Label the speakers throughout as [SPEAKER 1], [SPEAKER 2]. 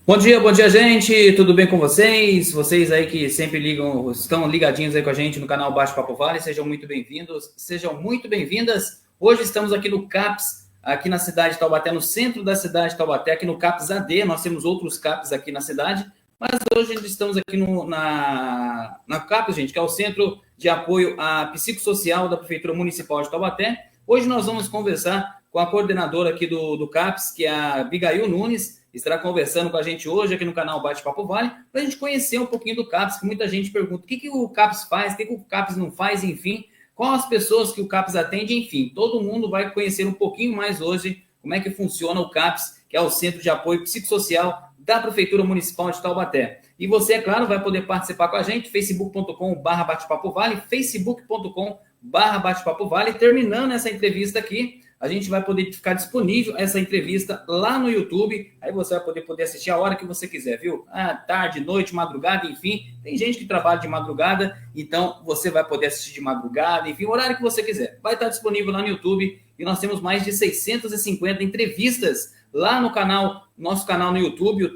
[SPEAKER 1] Bom dia, gente. Tudo bem com vocês? Vocês aí que sempre ligam, estão ligadinhos aí com a gente no canal Bate-Papo Vale, sejam muito bem-vindos, sejam muito bem-vindas. Hoje estamos aqui no CAPS, aqui na cidade de Taubaté, no centro da cidade de Taubaté, aqui no CAPS AD. Nós temos outros CAPS aqui na cidade, mas hoje estamos aqui na CAPS, gente, que é o Centro de Apoio à Psicossocial da Prefeitura Municipal de Taubaté. Hoje nós vamos conversar com a coordenadora aqui do CAPS, que é a Abigail Nunes, estará conversando com a gente hoje aqui no canal Bate-Papo Vale, para a gente conhecer um pouquinho do CAPS, que muita gente pergunta o que o CAPS faz, o que o CAPS não faz, enfim, quais as pessoas que o CAPS atende, enfim, todo mundo vai conhecer um pouquinho mais hoje como é que funciona o CAPS, que é o Centro de Apoio Psicossocial da Prefeitura Municipal de Taubaté. E você, é claro, vai poder participar com a gente, facebook.com/bate-papo-vale, facebook.com/bate-papo-vale. Terminando essa entrevista aqui, a gente vai poder ficar disponível essa entrevista lá no YouTube. Aí você vai poder assistir a hora que você quiser, viu? Tarde, noite, madrugada, enfim. Tem gente que trabalha de madrugada, então você vai poder assistir de madrugada, enfim, o horário que você quiser. Vai estar disponível lá no YouTube e nós temos mais de 650 entrevistas lá no canal, nosso canal no YouTube,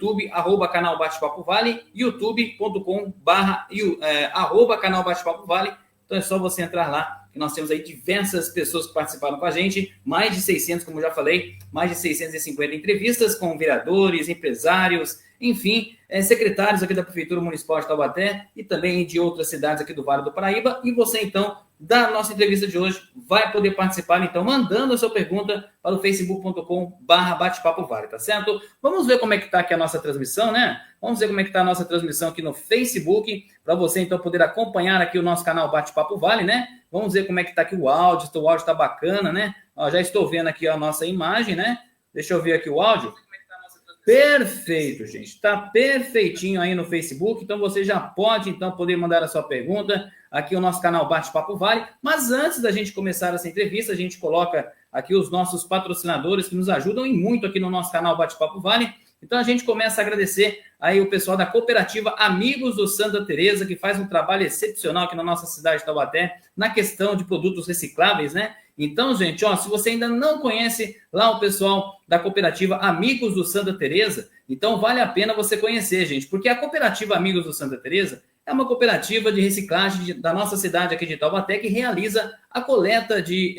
[SPEAKER 1] @canal Bate-Papo Vale, youtube.com/canal Bate-Papo Vale. Então é só você entrar lá, que nós temos aí diversas pessoas que participaram com a gente, mais de 600, como já falei, mais de 650 entrevistas com vereadores, empresários, enfim, secretários aqui da Prefeitura Municipal de Taubaté e também de outras cidades aqui do Vale do Paraíba. E você, então, da nossa entrevista de hoje, vai poder participar, então, mandando a sua pergunta para o facebook.com/bate-papo-vale, tá certo? Vamos ver como é que está aqui a nossa transmissão, né? Vamos ver como é que está a nossa transmissão aqui no Facebook, para você, então, poder acompanhar aqui o nosso canal Bate-Papo Vale, né? Vamos ver como é que está aqui o áudio está bacana, né? Ó, já estou vendo aqui a nossa imagem, né? Deixa eu ver aqui o áudio. Perfeito, gente. Está perfeitinho aí no Facebook, então você já pode, então, poder mandar a sua pergunta aqui no nosso canal Bate-Papo Vale. Mas antes da gente começar essa entrevista, a gente coloca aqui os nossos patrocinadores que nos ajudam e muito aqui no nosso canal Bate-Papo Vale. Então a gente começa a agradecer aí o pessoal da cooperativa Amigos do Santa Teresa, que faz um trabalho excepcional aqui na nossa cidade de Taubaté, na questão de produtos recicláveis, né? Então, gente, ó, se você ainda não conhece lá o pessoal da cooperativa Amigos do Santa Teresa, então vale a pena você conhecer, gente, porque a cooperativa Amigos do Santa Teresa é uma cooperativa de reciclagem da nossa cidade aqui de Taubaté, que realiza a coleta de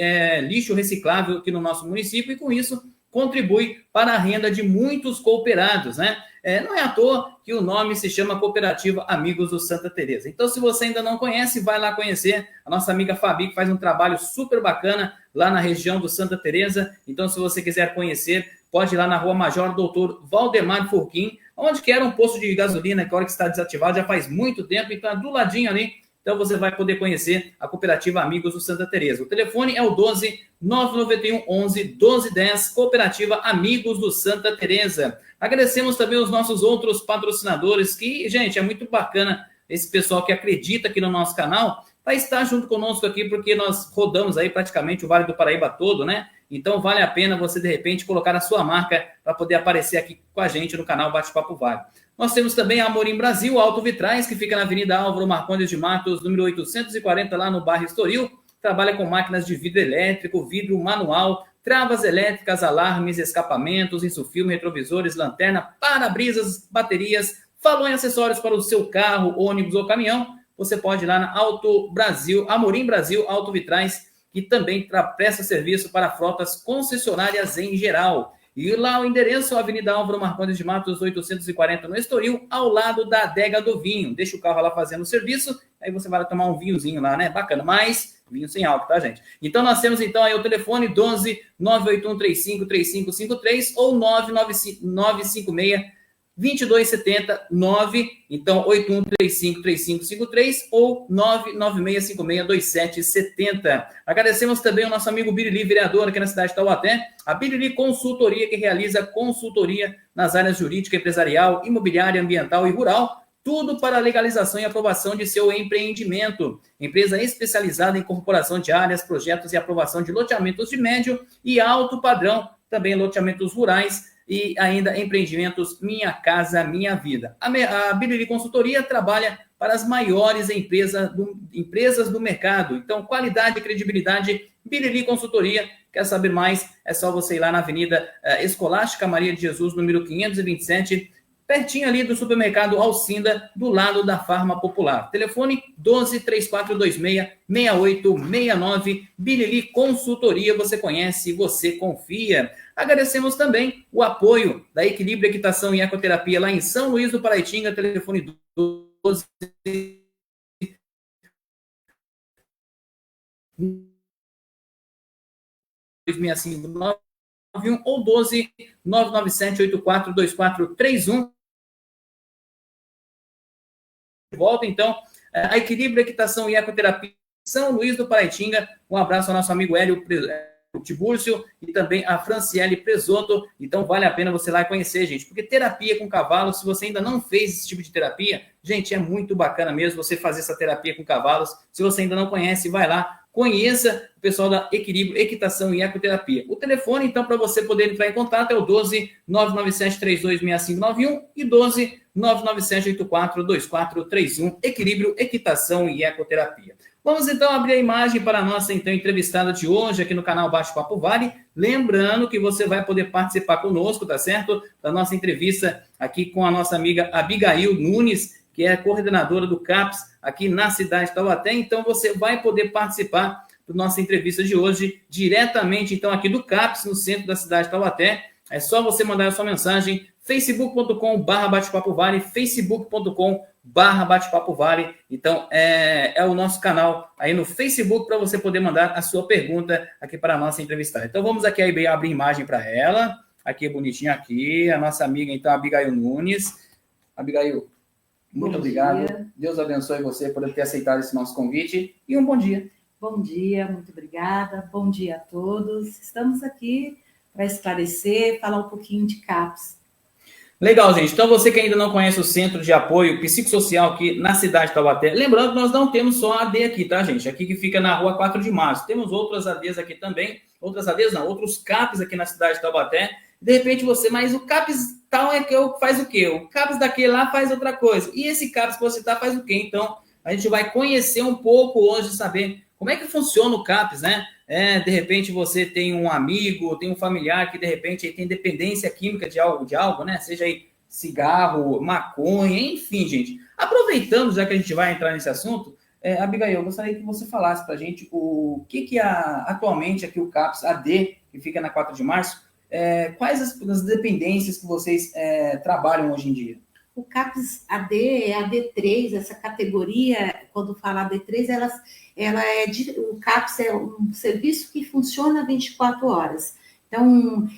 [SPEAKER 1] lixo reciclável aqui no nosso município e, com isso, contribui para a renda de muitos cooperados, né? Não é à toa que o nome se chama Cooperativa Amigos do Santa Teresa. Então, se você ainda não conhece, vai lá conhecer a nossa amiga Fabi, que faz um trabalho super bacana lá na região do Santa Teresa. Então, se você quiser conhecer, pode ir lá na Rua Major Doutor Valdemar Furquim, onde que era um posto de gasolina, que a hora que está desativado já faz muito tempo, então é do ladinho ali. Então você vai poder conhecer a cooperativa Amigos do Santa Teresa. O telefone é o 12 991 11 1210, cooperativa Amigos do Santa Teresa. Agradecemos também os nossos outros patrocinadores, que, gente, é muito bacana esse pessoal que acredita aqui no nosso canal, vai estar junto conosco aqui, porque nós rodamos aí praticamente o Vale do Paraíba todo, né? Então vale a pena você, de repente, colocar a sua marca para poder aparecer aqui com a gente no canal Bate-Papo Vale. Nós temos também a Amorim Brasil, Auto Vitrais, que fica na Avenida Álvaro Marcondes de Matos, número 840, lá no bairro Estoril. Trabalha com máquinas de vidro elétrico, vidro manual, travas elétricas, alarmes, escapamentos, insufilme, retrovisores, lanterna, para-brisas, baterias, falou em acessórios para o seu carro, ônibus ou caminhão. Você pode ir lá na Auto Brasil, Amorim Brasil, Auto Vitrais, que também presta serviço para frotas concessionárias em geral. E lá o endereço, Avenida Álvaro Marcondes de Matos, 840, no Estoril, ao lado da Adega do Vinho. Deixa o carro lá fazendo o serviço, aí você vai tomar um vinhozinho lá, né? Bacana, mas vinho sem álcool, tá, gente? Então nós temos então aí o telefone 12 981 35 3553 ou 956 2279, então 8135-3553 ou 99656-2770. Agradecemos também ao nosso amigo Birili, vereador aqui na cidade de Taubaté, a Birili Consultoria, que realiza consultoria nas áreas jurídica, empresarial, imobiliária, ambiental e rural, tudo para a legalização e aprovação de seu empreendimento. Empresa especializada em incorporação de áreas, projetos e aprovação de loteamentos de médio e alto padrão, também loteamentos rurais, e ainda empreendimentos Minha Casa Minha Vida. A Birili Consultoria trabalha para as maiores empresas do mercado. Então, qualidade e credibilidade, Birili Consultoria. Quer saber mais? É só você ir lá na Avenida Escolástica Maria de Jesus, número 527, pertinho ali do supermercado Alcinda, do lado da Farma Popular. Telefone 12-3426-6869. Bilili Consultoria, você conhece, você confia. Agradecemos também o apoio da Equilíbrio Equitação e Ecoterapia lá em São Luís do Paraitinga, telefone 12 6591 ou 12 997842431. Volta então a Equilíbrio Equitação e Ecoterapia São Luís do Paraitinga. Um abraço ao nosso amigo Hélio Tibúrcio e também a Franciele Presoto. Então vale a pena você lá conhecer, gente, porque terapia com cavalos, se você ainda não fez esse tipo de terapia, gente, é muito bacana mesmo você fazer essa terapia com cavalos. Se você ainda não conhece, vai lá, conheça o pessoal da Equilíbrio Equitação e Ecoterapia. O telefone, então, para você poder entrar em contato é o 12 997-326591 e 12 997-842431. Equilíbrio Equitação e Ecoterapia. Vamos então abrir a imagem para a nossa então entrevistada de hoje aqui no canal Bate-Papo Vale. Lembrando que você vai poder participar conosco, tá certo? Da nossa entrevista aqui com a nossa amiga Abigail Nunes, que é a coordenadora do CAPS aqui na cidade de Taubaté. Então você vai poder participar da nossa entrevista de hoje diretamente então aqui do CAPS, no centro da cidade de Taubaté. É só você mandar a sua mensagem facebook.com/bate-papo-vale, facebook.com/bate-papo-vale. Então, é o nosso canal aí no Facebook para você poder mandar a sua pergunta aqui para a nossa entrevistada. Então, vamos aqui abrir imagem para ela. Aqui, bonitinho aqui, a nossa amiga, então, Abigail Nunes. Abigail, muito obrigado. Dia. Deus abençoe você por ter aceitado esse nosso convite e um bom dia.
[SPEAKER 2] Bom dia, muito obrigada. Bom dia a todos. Estamos aqui para esclarecer, falar um pouquinho de CAPS.
[SPEAKER 1] Legal, gente. Então, você que ainda não conhece o Centro de Apoio Psicossocial aqui na cidade de Taubaté, lembrando que nós não temos só a AD aqui, tá, gente? Aqui que fica na rua 4 de março. Temos outras ADs aqui também. Outras ADs não, outros CAPs aqui na cidade de Taubaté. De repente você, mas o CAPs tal é que faz o quê? O CAPs daquele lá faz outra coisa. E esse CAPs que você tá faz o quê? Então, a gente vai conhecer um pouco hoje, saber como é que funciona o CAPS, né? De repente você tem um amigo, tem um familiar que de repente aí tem dependência química de algo, né? Seja aí cigarro, maconha, enfim, gente. Aproveitando, já que a gente vai entrar nesse assunto, Abigail, eu gostaria que você falasse para a gente o que atualmente aqui o CAPS AD, que fica na 4 de março, quais as dependências que vocês trabalham hoje em dia?
[SPEAKER 2] O CAPS AD é AD3, essa categoria, quando fala AD3, o CAPS é um serviço que funciona 24 horas. Então,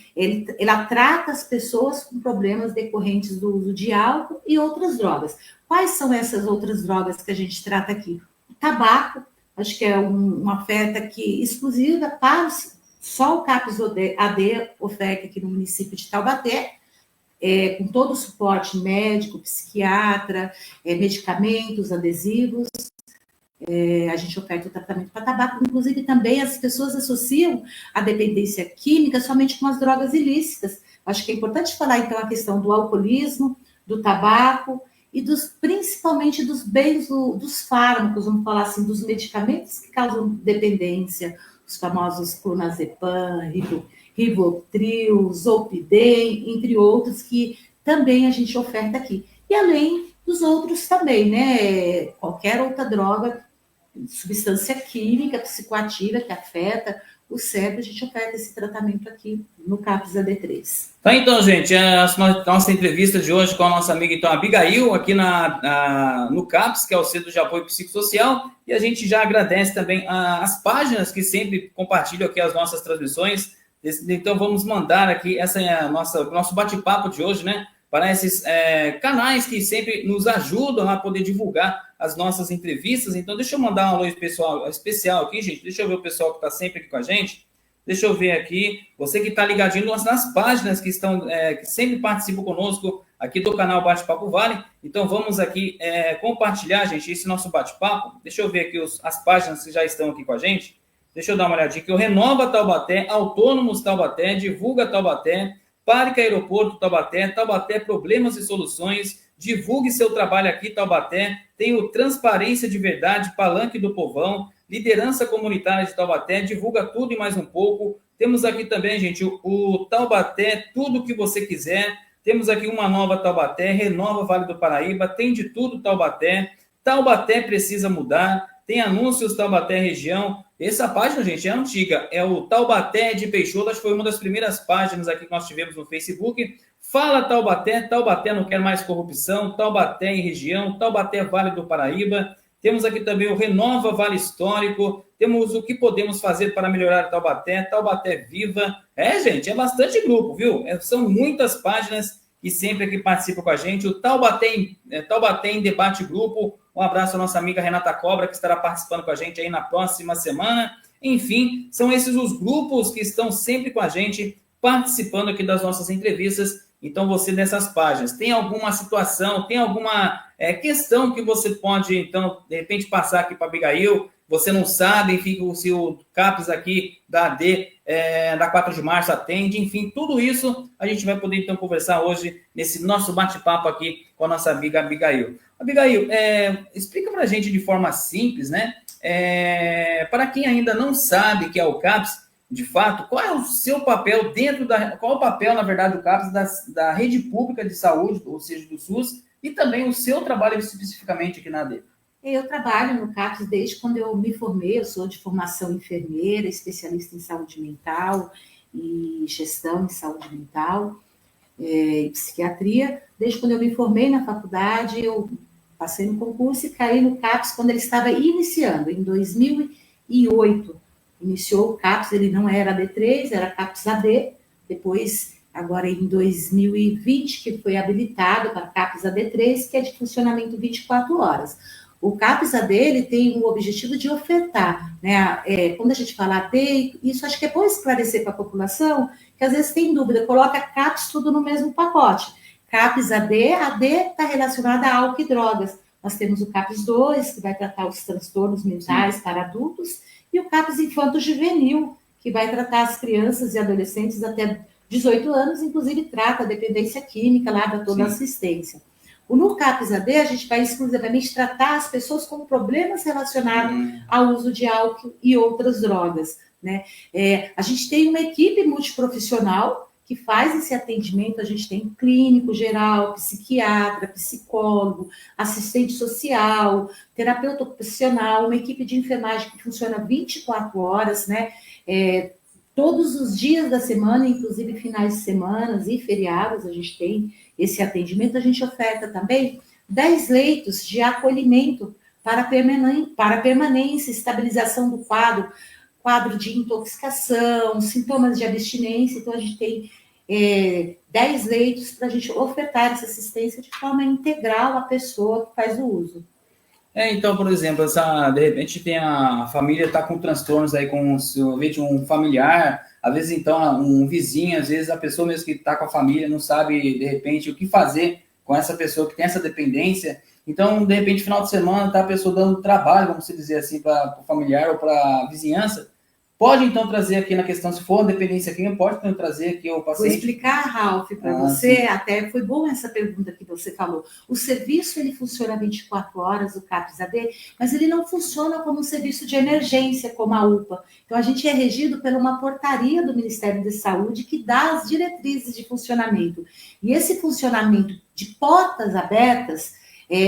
[SPEAKER 2] ela trata as pessoas com problemas decorrentes do uso de álcool e outras drogas. Quais são essas outras drogas que a gente trata aqui? O tabaco, acho que é uma oferta exclusiva para só o CAPS AD oferta aqui no município de Taubaté, com todo o suporte médico, psiquiatra, medicamentos, adesivos. A gente oferta o tratamento para tabaco, inclusive também as pessoas associam a dependência química somente com as drogas ilícitas. Acho que é importante falar, então, a questão do alcoolismo, do tabaco e principalmente dos bens, dos fármacos, vamos falar assim, dos medicamentos que causam dependência, os famosos clonazepam, Rivotril, Zolpidem, entre outros, que também a gente oferta aqui. E além dos outros também, né? Qualquer outra droga, substância química, psicoativa que afeta o cérebro, a gente oferta esse tratamento aqui no CAPS AD3.
[SPEAKER 1] Tá, então, gente, a nossa entrevista de hoje com a nossa amiga, então, Abigail, aqui no CAPS, que é o Centro de Apoio Psicossocial, e a gente já agradece também as páginas que sempre compartilham aqui as nossas transmissões. Então, vamos mandar aqui nosso bate-papo de hoje, né? Para esses canais que sempre nos ajudam a poder divulgar as nossas entrevistas. Então, deixa eu mandar um alô especial aqui, gente. Deixa eu ver o pessoal que está sempre aqui com a gente. Deixa eu ver aqui. Você que está ligadinho nas páginas que sempre participam conosco aqui do canal Bate-Papo Vale. Então, vamos aqui compartilhar, gente, esse nosso bate-papo. Deixa eu ver aqui as páginas que já estão aqui com a gente. Deixa eu dar uma olhadinha aqui. O Renova Taubaté, Autônomos Taubaté, Divulga Taubaté, Parque Aeroporto Taubaté, Taubaté Problemas e Soluções, divulgue seu trabalho aqui, Taubaté. Tem o Transparência de Verdade, Palanque do Povão, Liderança Comunitária de Taubaté, divulga tudo e mais um pouco. Temos aqui também, gente, o Taubaté, tudo o que você quiser. Temos aqui uma nova Taubaté, renova Vale do Paraíba, tem de tudo Taubaté. Taubaté precisa mudar, tem anúncios Taubaté região. Essa página, gente, é antiga, é o Taubaté de Peixoto, acho que foi uma das primeiras páginas aqui que nós tivemos no Facebook. Fala Taubaté, Taubaté não quer mais corrupção, Taubaté em região, Taubaté Vale do Paraíba. Temos aqui também o Renova Vale Histórico, temos o que podemos fazer para melhorar Taubaté, Taubaté Viva. Gente, é bastante grupo, viu? São muitas páginas que sempre aqui participam com a gente. O Taubaté em Debate Grupo. Um abraço à nossa amiga Renata Cobra, que estará participando com a gente aí na próxima semana. Enfim, são esses os grupos que estão sempre com a gente, participando aqui das nossas entrevistas. Então, você nessas páginas, tem alguma situação, tem alguma questão que você pode, então, de repente, passar aqui para a Abigail, você não sabe, enfim, se o CAPES aqui da AD, da 4 de março atende, enfim, tudo isso a gente vai poder, então, conversar hoje nesse nosso bate-papo aqui com a nossa amiga Abigail. Abigail, explica para a gente de forma simples, né? Para quem ainda não sabe que é o CAPES, de fato, qual é o seu papel qual é o papel, na verdade, do CAPES da rede pública de saúde, ou seja, do SUS, e também o seu trabalho especificamente aqui na AD?
[SPEAKER 2] Eu trabalho no CAPES desde quando eu me formei, eu sou de formação enfermeira, especialista em saúde mental e gestão em saúde mental e psiquiatria. Desde quando eu me formei na faculdade, eu passei no concurso e caí no CAPES quando ele estava iniciando, em 2008. Iniciou o CAPES, ele não era AD3, era CAPES AD, depois, agora em 2020, que foi habilitado para CAPES AD3, que é de funcionamento 24 horas. O CAPES AD, ele tem o objetivo de ofertar, né? Quando a gente fala AD, isso acho que é bom esclarecer para a população, que às vezes tem dúvida, coloca CAPES tudo no mesmo pacote. CAPES AD, AD está relacionada a álcool e drogas. Nós temos o CAPES 2, que vai tratar os transtornos mentais para adultos, e o CAPES Infanto-Juvenil, que vai tratar as crianças e adolescentes até 18 anos, inclusive trata a dependência química, lá da toda assistência. No CAPES AD, a gente vai exclusivamente tratar as pessoas com problemas relacionados ao uso de álcool e outras drogas, né? A gente tem uma equipe multiprofissional que faz esse atendimento, a gente tem clínico geral, psiquiatra, psicólogo, assistente social, terapeuta ocupacional, uma equipe de enfermagem que funciona 24 horas, né? Todos os dias da semana, inclusive finais de semana e feriados, a gente tem esse atendimento. A gente oferta também 10 leitos de acolhimento para permanência, estabilização do quadro de intoxicação, sintomas de abstinência. Então, a gente tem 10 leitos para a gente ofertar essa assistência de forma integral à pessoa que faz o uso.
[SPEAKER 1] Então, por exemplo, de repente tem a família está com transtornos aí com um familiar, às vezes então um vizinho, às vezes a pessoa mesmo que está com a família não sabe, de repente, o que fazer com essa pessoa que tem essa dependência. Então, de repente, final de semana, está a pessoa dando trabalho, vamos dizer assim, para o familiar ou para a vizinhança. Pode, então, trazer aqui na questão, se for dependência química, pode então, trazer aqui o paciente.
[SPEAKER 2] Vou explicar, Ralf, para você, sim. Até foi bom essa pergunta que você falou. O serviço, ele funciona 24 horas, o CAPES AD, mas ele não funciona como um serviço de emergência, como a UPA. Então, a gente é regido por uma portaria do Ministério da Saúde que dá as diretrizes de funcionamento. E esse funcionamento de portas abertas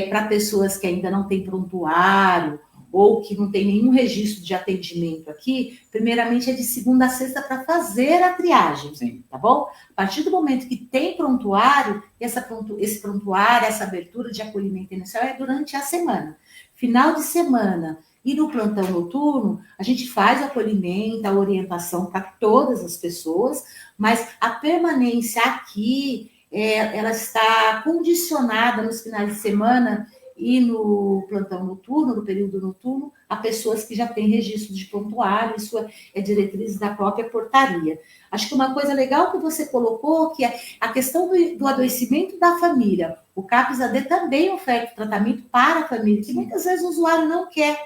[SPEAKER 2] para pessoas que ainda não têm prontuário, ou que não tem nenhum registro de atendimento aqui, primeiramente é de segunda a sexta para fazer a triagem, sim, tá bom? A partir do momento que tem prontuário, esse prontuário, essa abertura de acolhimento inicial é durante a semana. Final de semana e no plantão noturno, a gente faz o acolhimento, a orientação para todas as pessoas, mas a permanência aqui, ela está condicionada nos finais de semana e no plantão noturno, no período noturno, a pessoas que já têm registro de prontuário, isso é diretriz da própria portaria. Acho que uma coisa legal que você colocou, que é a questão do adoecimento da família. O CAPES AD também oferta tratamento para a família, que muitas vezes o usuário não quer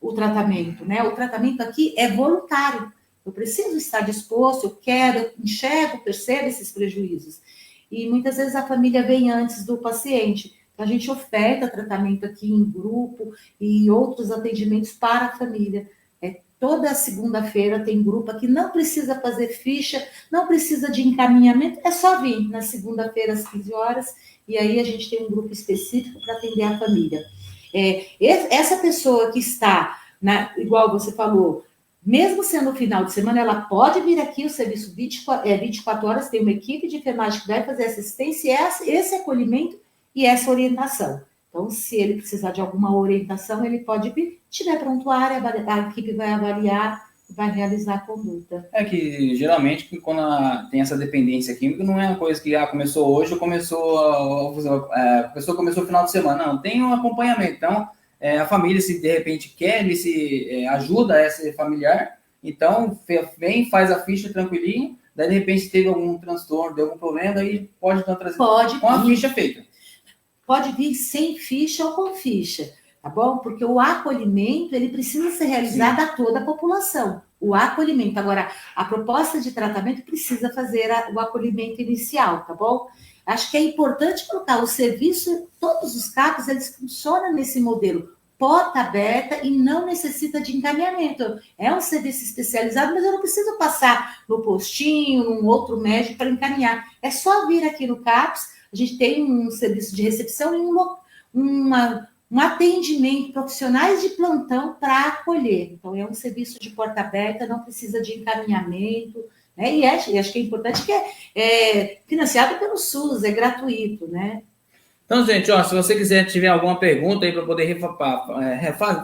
[SPEAKER 2] o tratamento, né? O tratamento aqui é voluntário. Eu preciso estar disposto, eu quero, eu enxergo, percebo esses prejuízos. E muitas vezes a família vem antes do paciente. A gente oferta tratamento aqui em grupo e outros atendimentos para a família. Toda segunda-feira tem grupo aqui, não precisa fazer ficha, não precisa de encaminhamento, é só vir na segunda-feira às 15 horas, e aí a gente tem um grupo específico para atender a família. Essa pessoa que está, igual você falou, mesmo sendo no final de semana, ela pode vir aqui, o serviço 24 horas, tem uma equipe de enfermagem que vai fazer assistência, esse acolhimento e essa orientação. Então, se ele precisar de alguma orientação, ele pode vir. Se tiver prontuário, a equipe vai avaliar, vai realizar a conduta.
[SPEAKER 1] É que, geralmente, quando tem essa dependência química, não é uma coisa que começou hoje ou a pessoa começou no final de semana. Não, tem um acompanhamento. Então, a família, se de repente quer, se ajuda esse familiar, então, vem, faz a ficha tranquilinho, daí, de repente, teve algum transtorno, deu algum problema, aí pode estar trazendo com a ficha feita.
[SPEAKER 2] Pode vir sem ficha ou com ficha, tá bom? Porque o acolhimento, ele precisa ser realizado a toda a população. O acolhimento. Agora, a proposta de tratamento precisa fazer o acolhimento inicial, tá bom? Acho que é importante colocar o serviço, todos os CAPs, eles funcionam nesse modelo, porta aberta e não necessita de encaminhamento. É um serviço especializado, mas eu não preciso passar no postinho, num outro médico para encaminhar. É só vir aqui no CAPS. A gente tem um serviço de recepção e um atendimento profissionais de plantão para acolher. Então, é um serviço de porta aberta, não precisa de encaminhamento, né? E acho que é importante que é financiado pelo SUS, é gratuito, né?
[SPEAKER 1] Então, gente, se você tiver alguma pergunta aí para poder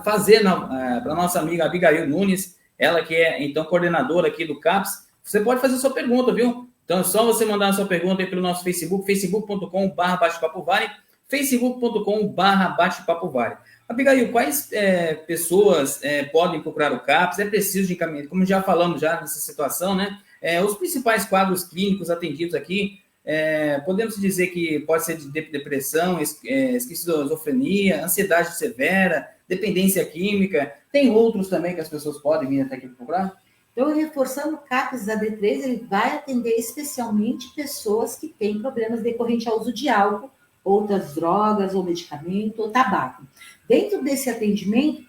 [SPEAKER 1] fazer para nossa amiga Abigail Nunes, ela que é, então, coordenadora aqui do CAPS, você pode fazer sua pergunta, viu? Então, é só você mandar a sua pergunta aí pelo nosso Facebook, facebook.com/bate-papo-vale, facebook.com/bate-papo-vale. Abigail, quais pessoas podem procurar o CAPS? É preciso de encaminhamento? Como já falamos já nessa situação, né? Os principais quadros clínicos atendidos aqui, podemos dizer que pode ser de depressão, esquizofrenia, ansiedade severa, dependência química. Tem outros também que as pessoas podem vir até aqui procurar?
[SPEAKER 2] Então, reforçando o CAPS da D3, ele vai atender especialmente pessoas que têm problemas decorrentes ao uso de álcool, outras drogas, ou medicamento, ou tabaco. Dentro desse atendimento,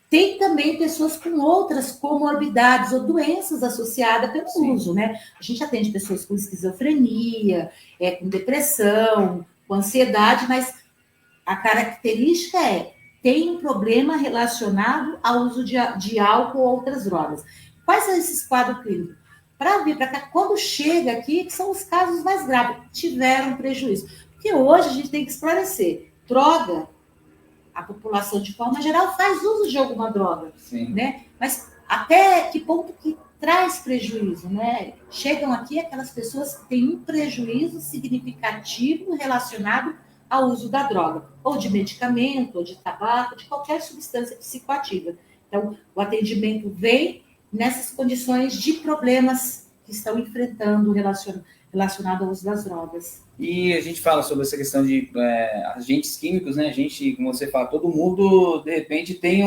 [SPEAKER 2] tem também pessoas com outras comorbidades ou doenças associadas pelo uso, né? A gente atende pessoas com esquizofrenia, com depressão, com ansiedade, mas a característica tem um problema relacionado ao uso de álcool ou outras drogas. Quais são esses quadros clínicos? Para vir para cá, quando chega aqui, que são os casos mais graves, tiveram prejuízo. Porque hoje a gente tem que esclarecer. Droga, a população de forma geral faz uso de alguma droga, né? Mas até que ponto que traz prejuízo, né? Chegam aqui aquelas pessoas que têm um prejuízo significativo relacionado ao uso da droga, ou de medicamento, ou de tabaco, de qualquer substância psicoativa. Então, o atendimento vem nessas condições de problemas que estão enfrentando relacionado ao uso das drogas.
[SPEAKER 1] E a gente fala sobre essa questão de agentes químicos, né? A gente, como você fala, todo mundo, de repente, tem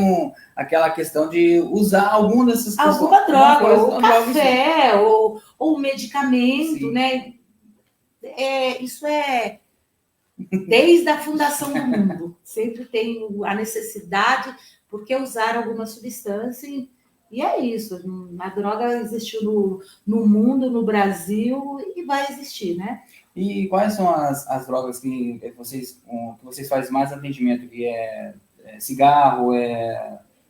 [SPEAKER 1] aquela questão de usar alguma dessas questões.
[SPEAKER 2] Alguma droga, ou café, ou medicamento,
[SPEAKER 1] Sim.
[SPEAKER 2] Né? Isso desde a fundação do mundo. Sempre tem a necessidade, porque usar alguma substância, e é isso. A droga existiu no mundo, no Brasil, e vai existir, né?
[SPEAKER 1] E quais são as drogas que vocês fazem mais atendimento? Que cigarro,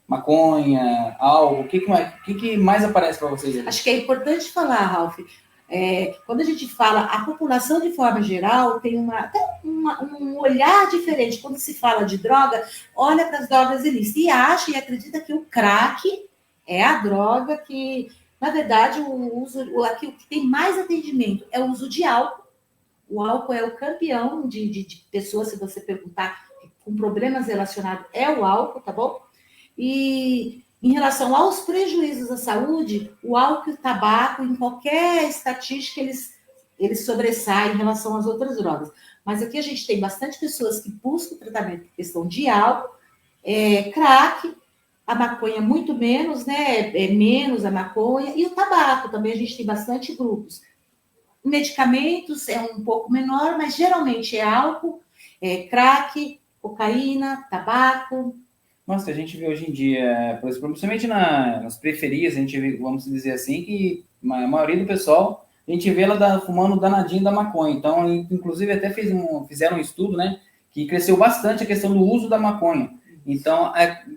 [SPEAKER 1] maconha, álcool? O que mais aparece para vocês?
[SPEAKER 2] Acho que é importante falar, Ralf. Quando a gente fala, a população de forma geral tem um olhar diferente. Quando se fala de droga, olha para as drogas ilícitas e acha e acredita que o crack é a droga que, na verdade, aqui o que tem mais atendimento é o uso de álcool. O álcool é o campeão de pessoas, se você perguntar, com problemas relacionados, é o álcool, tá bom? E em relação aos prejuízos à saúde, o álcool e o tabaco, em qualquer estatística, eles sobressaem em relação às outras drogas. Mas aqui a gente tem bastante pessoas que buscam tratamento por questão de álcool, crack, a maconha muito menos, né? Menos a maconha, e o tabaco também a gente tem bastante grupos. Medicamentos é um pouco menor, mas geralmente é álcool, crack, cocaína, tabaco,
[SPEAKER 1] Nossa, a gente vê hoje em dia, por exemplo, principalmente nas periferias, a gente vê, vamos dizer assim, que a maioria do pessoal, a gente vê ela fumando danadinho da maconha. Então, inclusive, até fizeram um estudo, né, que cresceu bastante a questão do uso da maconha. Então,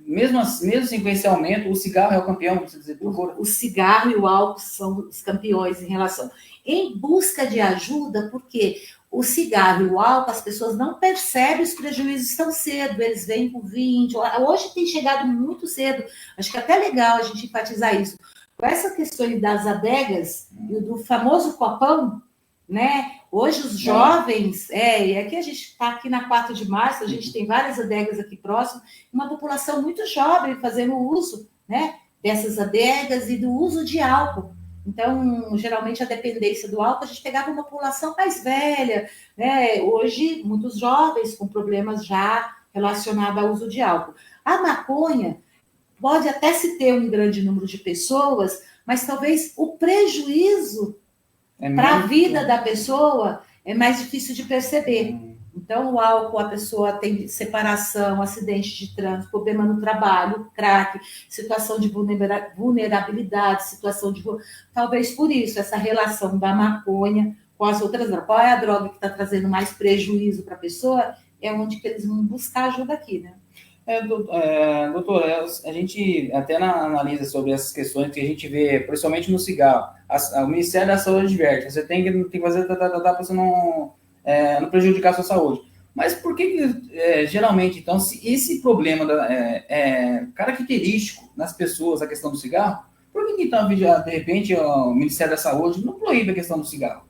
[SPEAKER 1] mesmo assim, com esse aumento, o cigarro é o campeão, vamos dizer, por favor.
[SPEAKER 2] O cigarro e o álcool são os campeões em relação. Em busca de ajuda, porque o cigarro e o álcool, as pessoas não percebem os prejuízos tão cedo, eles vêm com 20. Hoje tem chegado muito cedo, acho que é até legal a gente enfatizar isso. Com essa questão das adegas e do famoso copão, né? Hoje os jovens, aqui a gente está aqui na 4 de março, a gente tem várias adegas aqui próximo, uma população muito jovem fazendo uso, né, dessas adegas e do uso de álcool. Então, geralmente, a dependência do álcool, a gente pegava uma população mais velha, né? Hoje, muitos jovens com problemas já relacionados ao uso de álcool. A maconha pode até se ter um grande número de pessoas, mas talvez o prejuízo para a vida da pessoa é mais difícil de perceber. Então, o álcool, a pessoa tem separação, acidente de trânsito, problema no trabalho, crack, situação de vulnerabilidade, situação de... Talvez por isso, essa relação da maconha com as outras drogas. Qual é a droga que está trazendo mais prejuízo para a pessoa? É onde que eles vão buscar ajuda aqui, né?
[SPEAKER 1] Doutor, a gente até analisa sobre essas questões que a gente vê, principalmente no cigarro. O Ministério da Saúde adverte, você tem que fazer para você não prejudicar a sua saúde. Mas por que geralmente, então, se esse problema é característico nas pessoas, a questão do cigarro, por que então, de repente, o Ministério da Saúde não proíbe a questão do cigarro?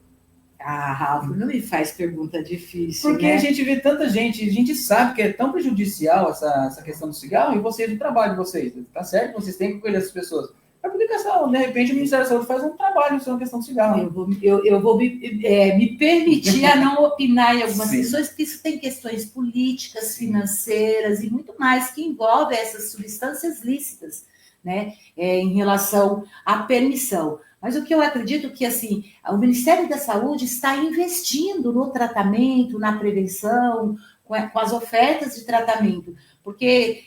[SPEAKER 2] Ah, Ralf, não me faz pergunta difícil,
[SPEAKER 1] porque,
[SPEAKER 2] né?
[SPEAKER 1] A gente vê tanta gente, a gente sabe que é tão prejudicial essa questão do cigarro, e vocês, o trabalho de vocês, tá certo? Vocês têm que cuidar dessas pessoas. Mas por que, de repente, o Ministério da Saúde faz um trabalho sobre a questão do cigarro?
[SPEAKER 2] Eu vou me permitir a não opinar em algumas questões, porque isso tem questões políticas, financeiras e muito mais que envolvem essas substâncias lícitas, né? Em relação à permissão. Mas o que eu acredito que, assim, o Ministério da Saúde está investindo no tratamento, na prevenção, com as ofertas de tratamento, porque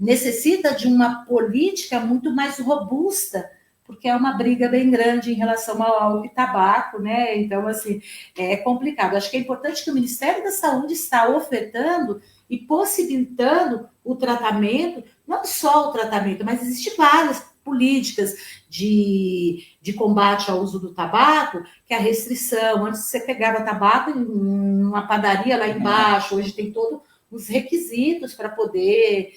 [SPEAKER 2] necessita de uma política muito mais robusta, porque é uma briga bem grande em relação ao álcool e tabaco, né? Então, assim, é complicado. Acho que é importante que o Ministério da Saúde está ofertando e possibilitando o tratamento, não só o tratamento, mas existem várias políticas de combate ao uso do tabaco, que é a restrição. Antes você pegava tabaco em uma padaria lá embaixo, hoje tem todos os requisitos para poder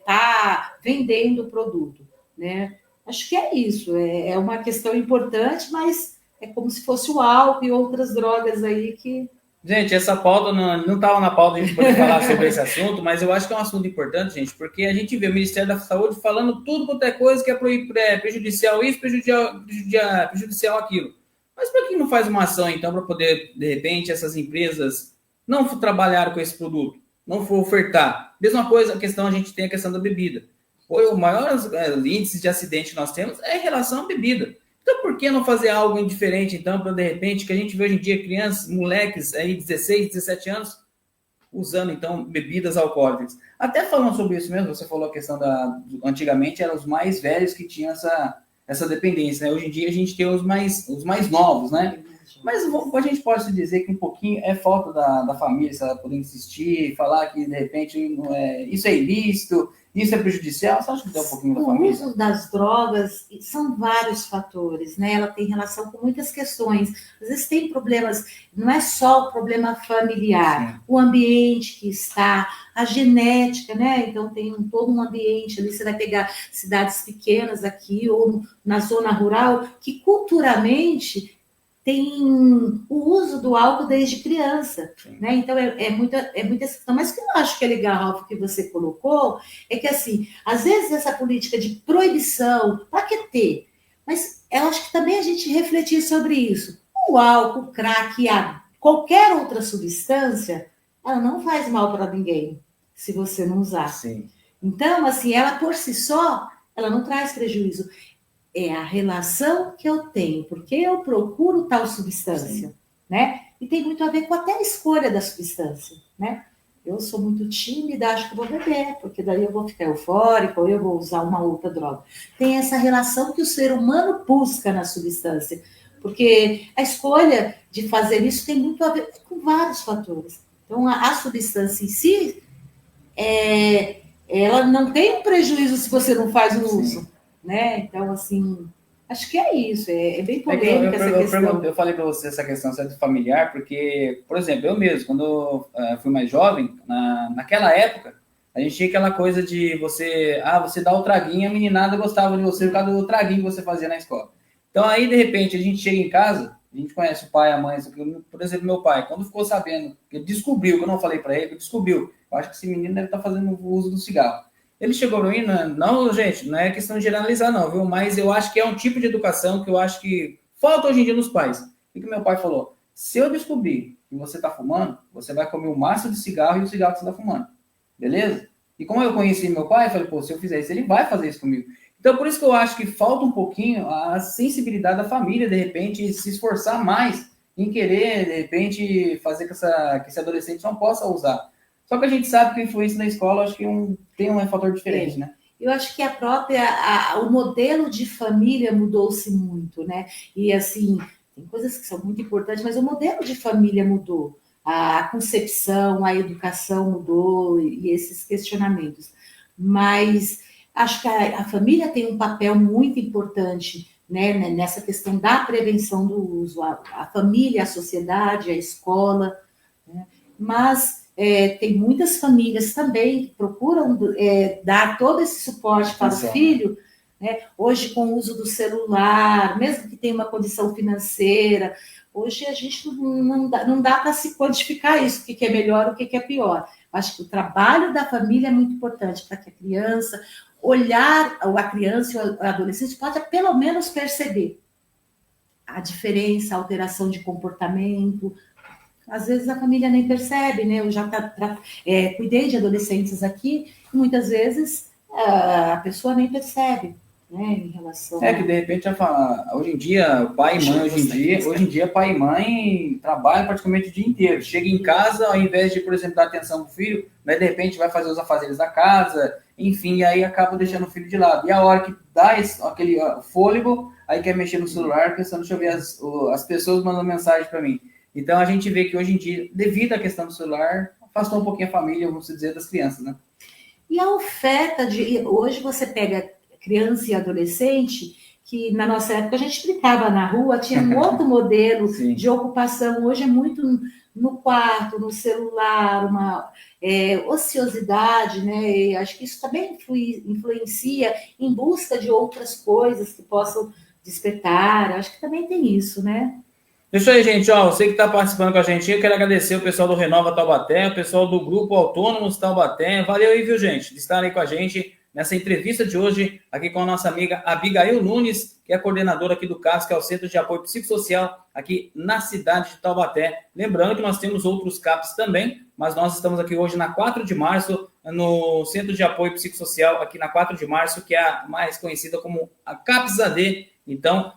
[SPEAKER 2] tá vendendo o produto, né? Acho que é isso, é uma questão importante, mas é como se fosse o álcool e outras drogas aí que...
[SPEAKER 1] Gente, essa pauta não estava na pauta a gente poder falar sobre esse assunto, mas eu acho que é um assunto importante, gente, porque a gente vê o Ministério da Saúde falando tudo quanto é coisa que é prejudicial isso, prejudicial aquilo. Mas por que não faz uma ação, então, para poder, de repente, essas empresas não trabalharem com esse produto, não for ofertar? Mesma coisa, a gente tem a questão da bebida. O maior índice de acidente que nós temos é em relação à bebida. Então, por que não fazer algo diferente, então, para, de repente, que a gente vê hoje em dia crianças, moleques aí, 16, 17 anos, usando, então, bebidas alcoólicas. Até falando sobre isso mesmo, você falou a questão antigamente eram os mais velhos que tinham essa dependência, né? Hoje em dia a gente tem os mais novos, né? Mas a gente pode dizer que um pouquinho é falta da família, se ela poder insistir, falar que, de repente, isso é ilícito, isso é prejudicial. Você acha que tem um pouquinho da família?
[SPEAKER 2] O uso das drogas são vários fatores, né? Ela tem relação com muitas questões. Às vezes tem problemas, não é só o problema familiar, sim, o ambiente que está, a genética, né? Então tem todo um ambiente ali, você vai pegar cidades pequenas aqui ou na zona rural, que culturalmente tem o uso do álcool desde criança, né? Então é muita questão. Mas o que eu acho que é legal, Ralf, que você colocou, é que, assim, às vezes essa política de proibição, para que ter? Mas eu acho que também a gente refletir sobre isso. O álcool, o crack, qualquer outra substância, ela não faz mal para ninguém, se você não usar.
[SPEAKER 1] Sim.
[SPEAKER 2] Então, assim, ela por si só, ela não traz prejuízo. É a relação que eu tenho, porque eu procuro tal substância, sim, né? E tem muito a ver com até a escolha da substância, né? Eu sou muito tímida, acho que vou beber, porque daí eu vou ficar eufórica ou eu vou usar uma outra droga. Tem essa relação que o ser humano busca na substância, porque a escolha de fazer isso tem muito a ver com vários fatores. Então, a substância em si, ela não tem um prejuízo se você não faz o uso, né? Então, assim, acho que é isso, é bem polêmica essa questão.
[SPEAKER 1] Eu falei para você essa questão certo, familiar, porque, por exemplo, eu mesmo, quando fui mais jovem, naquela época, a gente tinha aquela coisa de você dá o traguinho, a meninada gostava de você por causa do traguinho que você fazia na escola. Então, aí, de repente, a gente chega em casa, a gente conhece o pai, a mãe, por exemplo, meu pai, quando ficou sabendo, ele descobriu, que eu não falei para ele, ele descobriu, eu acho que esse menino deve estar fazendo uso do cigarro. Ele chegou para mim, não, gente, não é questão de generalizar, não, viu? Mas eu acho que é um tipo de educação que eu acho que falta hoje em dia nos pais. O que meu pai falou? Se eu descobrir que você está fumando, você vai comer o maço de cigarro e o cigarro que você está fumando. Beleza? E como eu conheci meu pai, eu falei, pô, se eu fizer isso, ele vai fazer isso comigo. Então, por isso que eu acho que falta um pouquinho a sensibilidade da família, de repente, se esforçar mais em querer, de repente, fazer que esse adolescente não possa usar. Só que a gente sabe que a influência na escola, acho que tem um fator diferente, né?
[SPEAKER 2] Eu acho que o modelo de família mudou-se muito, né? E assim, tem coisas que são muito importantes, mas o modelo de família mudou. A concepção, a educação mudou e esses questionamentos. Mas acho que a família tem um papel muito importante, né, nessa questão da prevenção do uso. A família, a sociedade, a escola, né? Mas tem muitas famílias também que procuram dar todo esse suporte para o filho, né? Hoje, com o uso do celular, mesmo que tenha uma condição financeira, hoje a gente não dá para se quantificar isso, o que é melhor, o que é pior. Acho que o trabalho da família é muito importante para que a criança, a criança e o adolescente pode pelo menos perceber a diferença, a alteração de comportamento. Às vezes a família nem percebe, né? Eu já cuidei de adolescentes aqui, e muitas vezes a pessoa nem percebe, né? Em relação
[SPEAKER 1] que de repente hoje em dia, pai e mãe, hoje em dia, pai e mãe trabalham praticamente o dia inteiro. Chega em casa, ao invés de, por exemplo, dar atenção pro filho, né, de repente vai fazer os afazeres da casa, enfim, e aí acaba deixando o filho de lado. E a hora que dá aquele fôlego, aí quer mexer no celular, pensando, deixa eu ver as pessoas mandando mensagem para mim. Então, a gente vê que hoje em dia, devido à questão do celular, afastou um pouquinho a família, vamos dizer, das crianças, né?
[SPEAKER 2] E a oferta hoje você pega criança e adolescente, que na nossa época a gente brincava na rua, tinha um outro modelo de ocupação, hoje é muito no quarto, no celular, uma ociosidade, né? E acho que isso também influencia em busca de outras coisas que possam despertar, acho que também tem isso, né?
[SPEAKER 1] Isso aí, gente. Você que está participando com a gente, eu quero agradecer o pessoal do Renova Taubaté, o pessoal do Grupo Autônomos Taubaté. Valeu aí, viu, gente, de estar aí com a gente nessa entrevista de hoje, aqui com a nossa amiga Abigail Nunes, que é a coordenadora aqui do CAPS, que é o Centro de Apoio Psicossocial, aqui na cidade de Taubaté. Lembrando que nós temos outros CAPS também, mas nós estamos aqui hoje na 4 de março, no Centro de Apoio Psicossocial, aqui na 4 de março, que é a mais conhecida como a CAPS-AD. Então,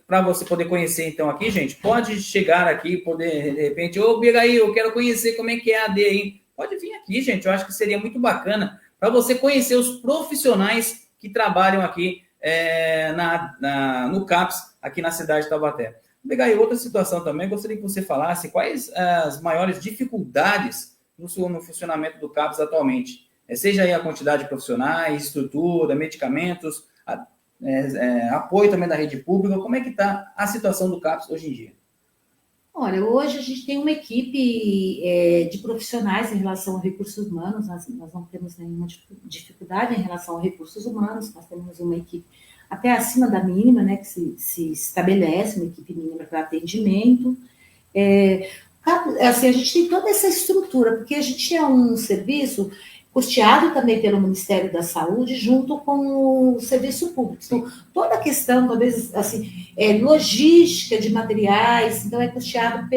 [SPEAKER 1] para você poder conhecer, então, aqui, gente, pode chegar aqui, poder, de repente, Abigail, eu quero conhecer como é que é a AD aí. Pode vir aqui, gente, eu acho que seria muito bacana para você conhecer os profissionais que trabalham aqui no CAPS, aqui na cidade de Taubaté. Abigail, outra situação também, gostaria que você falasse quais as maiores dificuldades no funcionamento do CAPS atualmente. Seja aí a quantidade de profissionais, estrutura, medicamentos, apoio também da rede pública. Como é que está a situação do CAPS hoje em dia?
[SPEAKER 2] Olha, hoje a gente tem uma equipe de profissionais em relação a recursos humanos, nós não temos nenhuma dificuldade em relação a recursos humanos, nós temos uma equipe até acima da mínima, né, que se estabelece, uma equipe mínima para atendimento. Assim, a gente tem toda essa estrutura, porque a gente é um serviço custeado também pelo Ministério da Saúde, junto com o serviço público. Então, toda a questão, talvez, assim, logística de materiais, então é custeado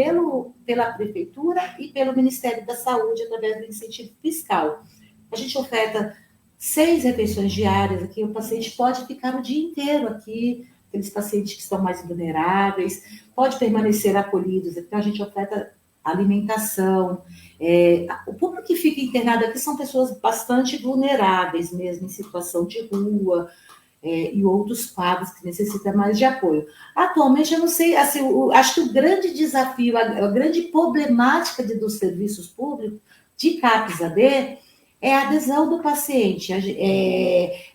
[SPEAKER 2] pela Prefeitura e pelo Ministério da Saúde, através do incentivo fiscal. A gente oferta 6 refeições diárias aqui, o paciente pode ficar o dia inteiro aqui, aqueles pacientes que estão mais vulneráveis, pode permanecer acolhidos, então a gente oferta alimentação. O público que fica internado aqui são pessoas bastante vulneráveis mesmo, em situação de rua, e outros quadros que necessitam mais de apoio. Atualmente, eu não sei, assim, acho que o grande desafio, a grande problemática dos serviços públicos de CAPS-AD é a adesão do paciente.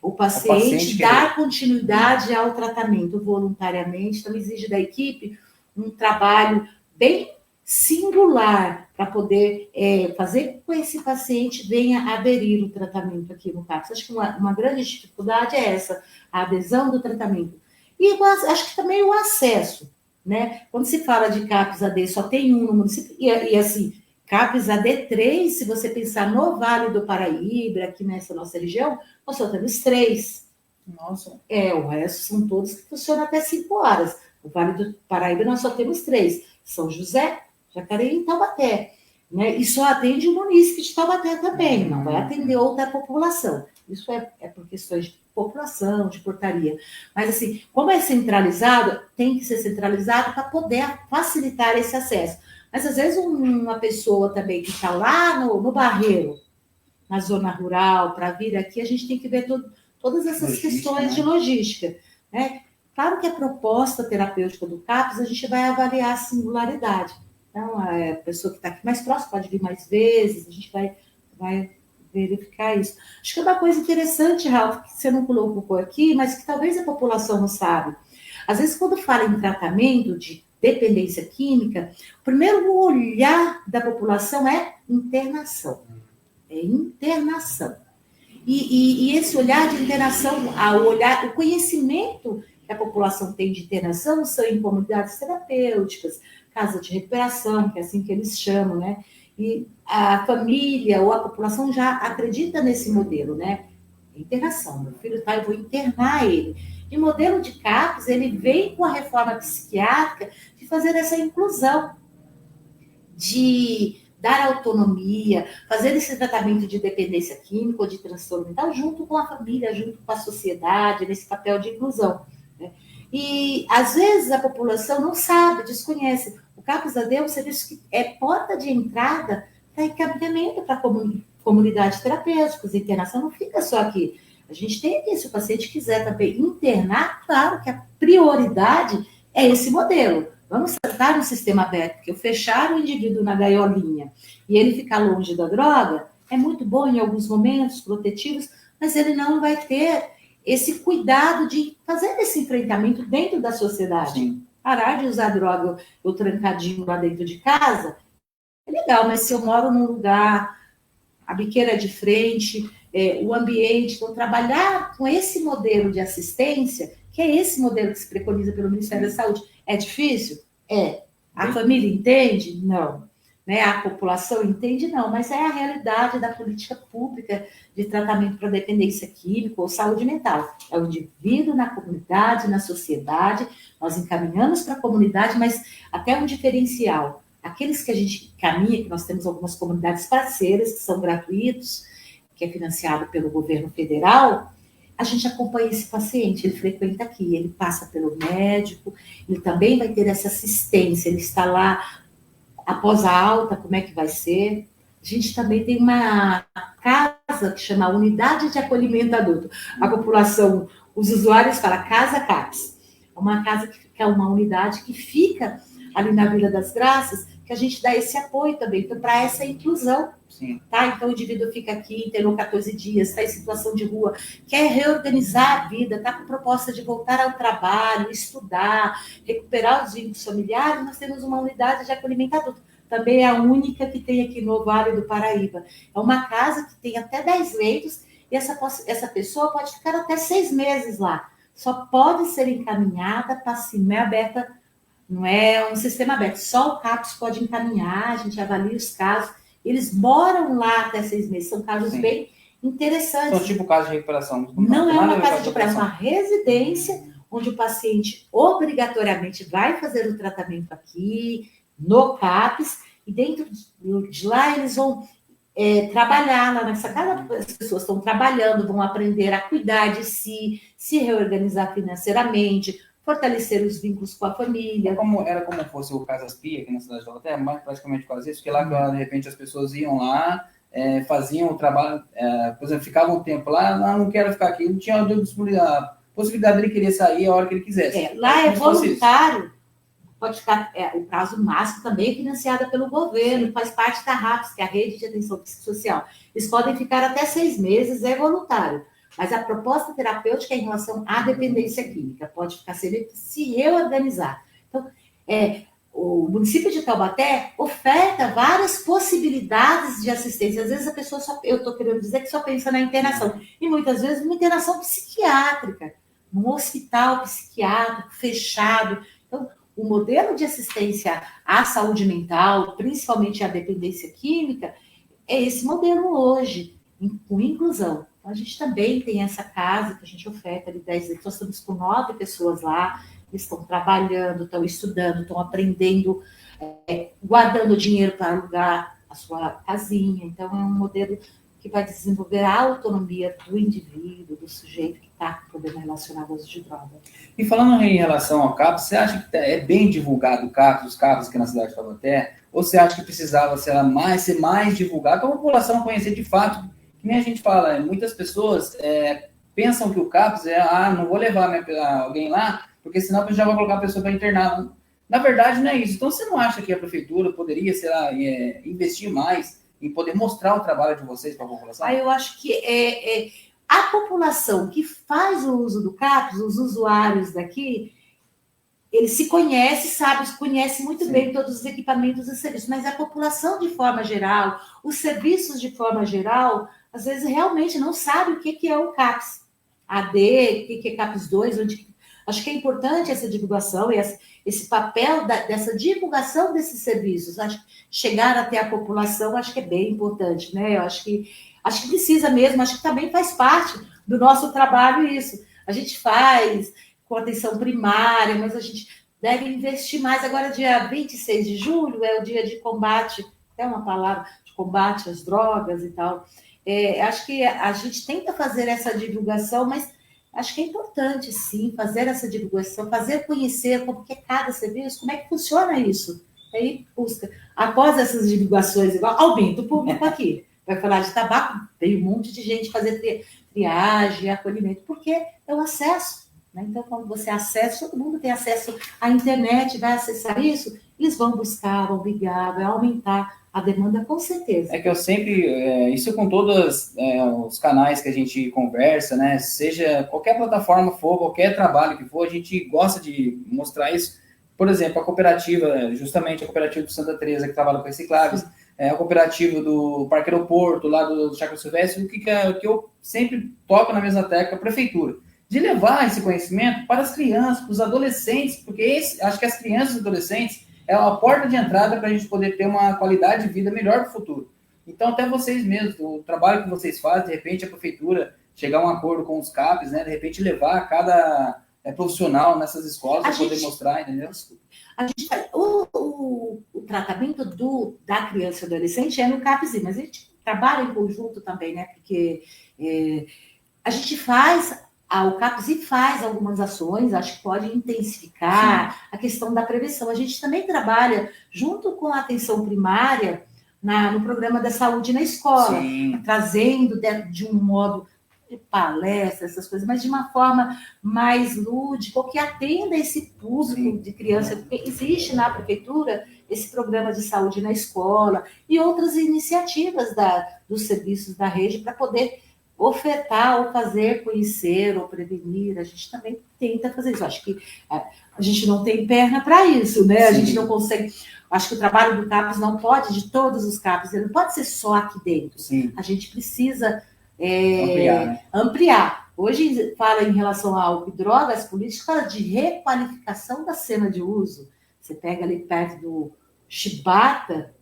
[SPEAKER 2] O paciente dar continuidade ao tratamento voluntariamente, então exige da equipe um trabalho bem singular para poder fazer com que esse paciente venha aderir ao tratamento aqui no CAPS. Acho que uma grande dificuldade é essa, a adesão do tratamento. E acho que também o acesso, né? Quando se fala de CAPS-AD, só tem um no município, e assim, CAPS-AD 3, se você pensar no Vale do Paraíba, aqui nessa nossa região, nós só temos 3.
[SPEAKER 1] Nossa.
[SPEAKER 2] O resto são todos que funcionam até 5 horas. No Vale do Paraíba, nós só temos 3. São José, Jacareí e Taubaté. Né? E só atende o município de Taubaté também, não vai atender outra população. Isso é por questões de população, de portaria. Mas, assim, como é centralizado, tem que ser centralizado para poder facilitar esse acesso. Mas, às vezes, uma pessoa também que está lá no Barreiro, na zona rural, para vir aqui, a gente tem que ver todas essas questões de logística. Né? Claro que a proposta terapêutica do CAPS, a gente vai avaliar a singularidade. Então, a pessoa que está aqui mais próxima pode vir mais vezes, a gente vai verificar isso. Acho que é uma coisa interessante, Ralf, que você não colocou aqui, mas que talvez a população não sabe. Às vezes, quando fala em tratamento de dependência química, o primeiro olhar da população é internação. É internação. E esse olhar de internação, o conhecimento que a população tem de internação são em comunidades terapêuticas, casa de recuperação, que é assim que eles chamam, né? E a família ou a população já acredita nesse modelo, né? Internação, meu filho tá, eu vou internar ele. E o modelo de CAPS, ele vem com a reforma psiquiátrica de fazer essa inclusão, de dar autonomia, fazer esse tratamento de dependência química ou de transtorno mental junto com a família, junto com a sociedade, nesse papel de inclusão. Né? E, às vezes, a população não sabe, desconhece. O CAPS-AD é um serviço que é porta de entrada para encaminhamento para a comunidade terapêutica. A internação não fica só aqui. A gente tem aqui, se o paciente quiser também internar, claro que a prioridade é esse modelo. Vamos tratar no sistema aberto, porque fechar o indivíduo na gaiolinha e ele ficar longe da droga é muito bom em alguns momentos protetivos, mas ele não vai ter esse cuidado de fazer esse enfrentamento dentro da sociedade. Sim. Parar de usar droga ou trancadinho lá dentro de casa é legal, mas se eu moro num lugar, a biqueira de frente, o ambiente, então trabalhar com esse modelo de assistência, que é esse modelo que se preconiza pelo Ministério da Saúde, é difícil? É. A família entende? Não. Né? A população entende? Não. Mas é a realidade da política pública de tratamento para dependência química ou saúde mental. É o indivíduo na comunidade, na sociedade. Nós encaminhamos para a comunidade, mas até um diferencial. Aqueles que a gente caminha, que nós temos algumas comunidades parceiras, que são gratuitos, que é financiado pelo governo federal, a gente acompanha esse paciente, ele frequenta aqui, ele passa pelo médico, ele também vai ter essa assistência, ele está lá após a alta, como é que vai ser. A gente também tem uma casa que chama Unidade de Acolhimento Adulto. A população, os usuários falam Casa CAPS. É uma casa que é uma unidade que fica ali na Vila das Graças, que a gente dá esse apoio também, então, para essa inclusão. Sim. Tá? Então, o indivíduo fica aqui, internou 14 dias, está em situação de rua, quer reorganizar a vida, está com proposta de voltar ao trabalho, estudar, recuperar os vínculos familiares, nós temos uma unidade de acolhimento adulto. Também é a única que tem aqui no Vale do Paraíba. É uma casa que tem até 10 leitos e essa pessoa pode ficar até 6 meses lá. Só pode ser encaminhada para cima, é aberta, não é um sistema aberto. Só o CAPS pode encaminhar, a gente avalia os casos. Eles moram lá até 6 meses. São casos Sim. bem interessantes.
[SPEAKER 1] São tipo casos de recuperação.
[SPEAKER 2] Não é uma casa de recuperação, é uma residência onde o paciente obrigatoriamente vai fazer o tratamento aqui, no CAPS, e dentro de lá eles vão trabalhar lá nessa casa. As pessoas estão trabalhando, vão aprender a cuidar de si, se reorganizar financeiramente, fortalecer os vínculos com a família.
[SPEAKER 1] Era como fosse o Casas Pia aqui na cidade de Taubaté, mas praticamente quase isso, porque lá, de repente, as pessoas iam lá, faziam o trabalho, por exemplo, ficavam um tempo lá, não quero ficar aqui, não tinha a possibilidade dele querer sair a hora que ele quisesse.
[SPEAKER 2] Lá é voluntário, pode ficar, o prazo máximo também é financiado pelo governo, faz parte da RAPS, que é a Rede de Atenção Psicossocial. Eles podem ficar até 6 meses, é voluntário. Mas a proposta terapêutica é em relação à dependência química, pode ficar sem se reorganizar. Então, o município de Taubaté oferta várias possibilidades de assistência. Às vezes a pessoa eu estou querendo dizer que só pensa na internação, e muitas vezes uma internação psiquiátrica, num hospital psiquiátrico fechado. Então, o modelo de assistência à saúde mental, principalmente à dependência química, é esse modelo hoje, com inclusão. Então, a gente também tem essa casa que a gente oferta ali 10 vezes. Nós estamos com 9 pessoas lá, que estão trabalhando, estão estudando, estão aprendendo, guardando dinheiro para alugar a sua casinha. Então, é um modelo que vai desenvolver a autonomia do indivíduo, do sujeito que está com problema relacionado ao uso de droga.
[SPEAKER 1] E falando em relação ao CAPS, você acha que é bem divulgado os CAPS aqui na cidade de Taubaté? Ou você acha que precisava ser mais divulgado para a população conhecer de fato? Que nem a gente fala, muitas pessoas pensam que o CAPS não vou levar alguém lá, porque senão já vai colocar a pessoa para internar. Na verdade, não é isso. Então, você não acha que a prefeitura poderia, investir mais em poder mostrar o trabalho de vocês para a população?
[SPEAKER 2] Eu acho que a população que faz o uso do CAPS, os usuários daqui, eles se conhecem muito bem todos os equipamentos e serviços, mas a população de forma geral, os serviços de forma geral, às vezes realmente não sabe o que é o CAPS AD, o que é CAPS 2, acho que é importante essa divulgação e esse papel dessa divulgação desses serviços. Acho que chegar até a população, acho que é bem importante, né? Eu acho que precisa mesmo, acho que também faz parte do nosso trabalho isso. A gente faz com atenção primária, mas a gente deve investir mais. Agora, dia 26 de julho, é o dia de combate, é uma palavra, de combate às drogas e tal. Acho que a gente tenta fazer essa divulgação, mas acho que é importante, sim, fazer essa divulgação, fazer conhecer como que é cada serviço, como é que funciona isso. Aí, busca. Após essas divulgações, igual aumenta o público aqui. Vai falar de tabaco, tem um monte de gente fazer triagem, acolhimento, porque é o acesso. Né? Então, quando você acessa, todo mundo tem acesso à internet, vai acessar isso, eles vão buscar, vão ligar, vai aumentar a demanda, com certeza.
[SPEAKER 1] É que eu sempre, isso com todos os canais que a gente conversa, né? Seja qualquer plataforma for, qualquer trabalho que for, a gente gosta de mostrar isso. Por exemplo, a cooperativa, justamente a cooperativa do Santa Teresa, que trabalha com recicláveis, a cooperativa do Parque Aeroporto, lá do Chácara Silvestre, o que eu sempre toco na mesma tecla, a prefeitura, de levar esse conhecimento para as crianças, para os adolescentes, porque acho que as crianças e adolescentes é uma porta de entrada para a gente poder ter uma qualidade de vida melhor para o futuro. Então, até vocês mesmos, o trabalho que vocês fazem, de repente a prefeitura chegar a um acordo com os CAPs, né, de repente levar cada profissional nessas escolas para poder mostrar, entendeu?
[SPEAKER 2] O tratamento da criança e adolescente é no CAPS, mas a gente trabalha em conjunto também, né? Porque a gente o CAPS faz algumas ações, acho que pode intensificar a questão da prevenção. A gente também trabalha junto com a atenção primária no programa da saúde na escola, trazendo de um modo de palestra, essas coisas, mas de uma forma mais lúdica, que atenda esse público de criança, porque existe na prefeitura esse programa de saúde na escola e outras iniciativas dos serviços da rede para poder ofertar ou fazer conhecer ou prevenir. A gente também tenta fazer isso. Acho que a gente não tem perna para isso, né? A gente não consegue. Acho que o trabalho do CAPS não pode, de todos os CAPS, ele não pode ser só aqui dentro. A gente precisa ampliar. Hoje fala em relação a álcool e drogas, as políticas falam de requalificação da cena de uso. Você pega ali perto do Chibata,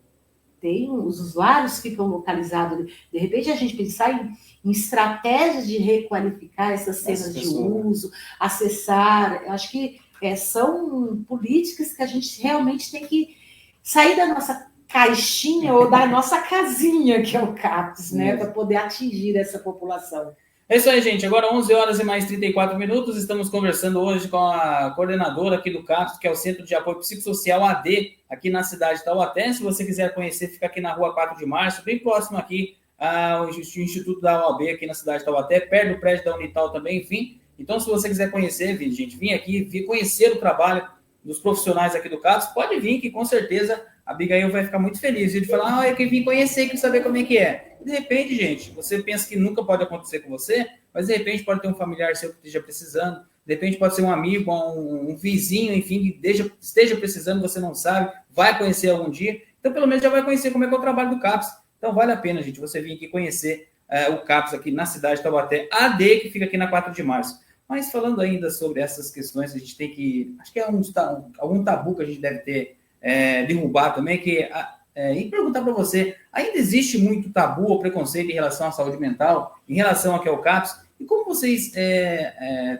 [SPEAKER 2] os usuários ficam localizados ali. De repente, a gente pensar em estratégias de requalificar essas cenas de uso, acessar. Acho que são políticas que a gente realmente tem que sair da nossa caixinha ou da nossa casinha, que é o CAPS, né, para poder atingir essa população.
[SPEAKER 1] É isso aí, gente. Agora 11 horas e mais 34 minutos. Estamos conversando hoje com a coordenadora aqui do CAPS, que é o Centro de Apoio Psicossocial AD, aqui na cidade de Taubaté. Se você quiser conhecer, fica aqui na rua 4 de março, bem próximo aqui ao Instituto da OAB, aqui na cidade de Taubaté, perto do prédio da Unital também, enfim. Então, se você quiser conhecer, gente, vim aqui, vir conhecer o trabalho dos profissionais aqui do CAPS, pode vir, que com certeza a Abigail vai ficar muito feliz de falar, eu queria vir conhecer, queria saber como é que é. De repente, gente, você pensa que nunca pode acontecer com você, mas de repente pode ter um familiar seu que esteja precisando, de repente pode ser um amigo, um vizinho, enfim, que esteja precisando, você não sabe, vai conhecer algum dia, então pelo menos já vai conhecer como é que é o trabalho do CAPS. Então vale a pena, gente, você vir aqui conhecer o CAPS aqui na cidade de Taubaté, AD, que fica aqui na 4 de março. Mas falando ainda sobre essas questões, a gente tem que, acho que é algum tabu que a gente deve ter derrubar também, e perguntar para você, ainda existe muito tabu ou preconceito em relação à saúde mental, em relação ao que é o CAPS, e como vocês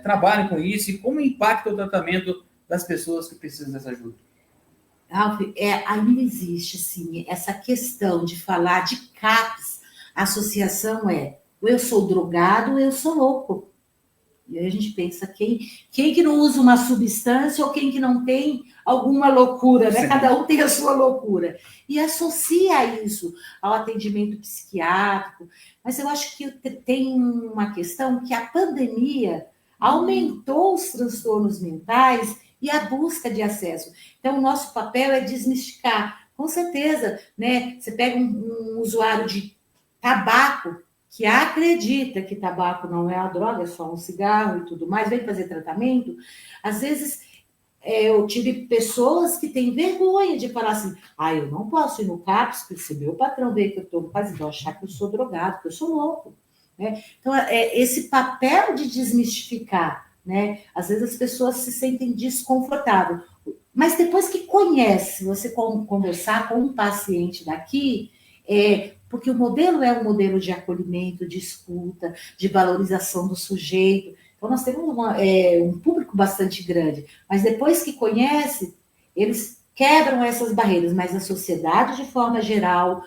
[SPEAKER 1] trabalham com isso e como impacta o tratamento das pessoas que precisam dessa ajuda?
[SPEAKER 2] Ralf, ainda existe, sim, essa questão de falar de CAPS, a associação ou eu sou drogado ou eu sou louco. E aí a gente pensa, quem que não usa uma substância ou quem que não tem alguma loucura, né? Sim. Cada um tem a sua loucura. E associa isso ao atendimento psiquiátrico. Mas eu acho que tem uma questão que a pandemia aumentou os transtornos mentais e a busca de acesso. Então, o nosso papel é desmistificar. Com certeza, né? Você pega um usuário de tabaco, que acredita que tabaco não é a droga, é só um cigarro e tudo mais, vem fazer tratamento, às vezes eu tive pessoas que têm vergonha de falar assim, eu não posso ir no CAPS, porque se meu patrão ver que eu estou fazendo, vão achar que eu sou drogado, que eu sou louco. Né? Então, esse papel de desmistificar, né? Às vezes as pessoas se sentem desconfortáveis, mas depois que conhece, você conversar com um paciente daqui, porque o modelo é um modelo de acolhimento, de escuta, de valorização do sujeito. Então, nós temos um público bastante grande, mas depois que conhece, eles quebram essas barreiras, mas a sociedade, de forma geral,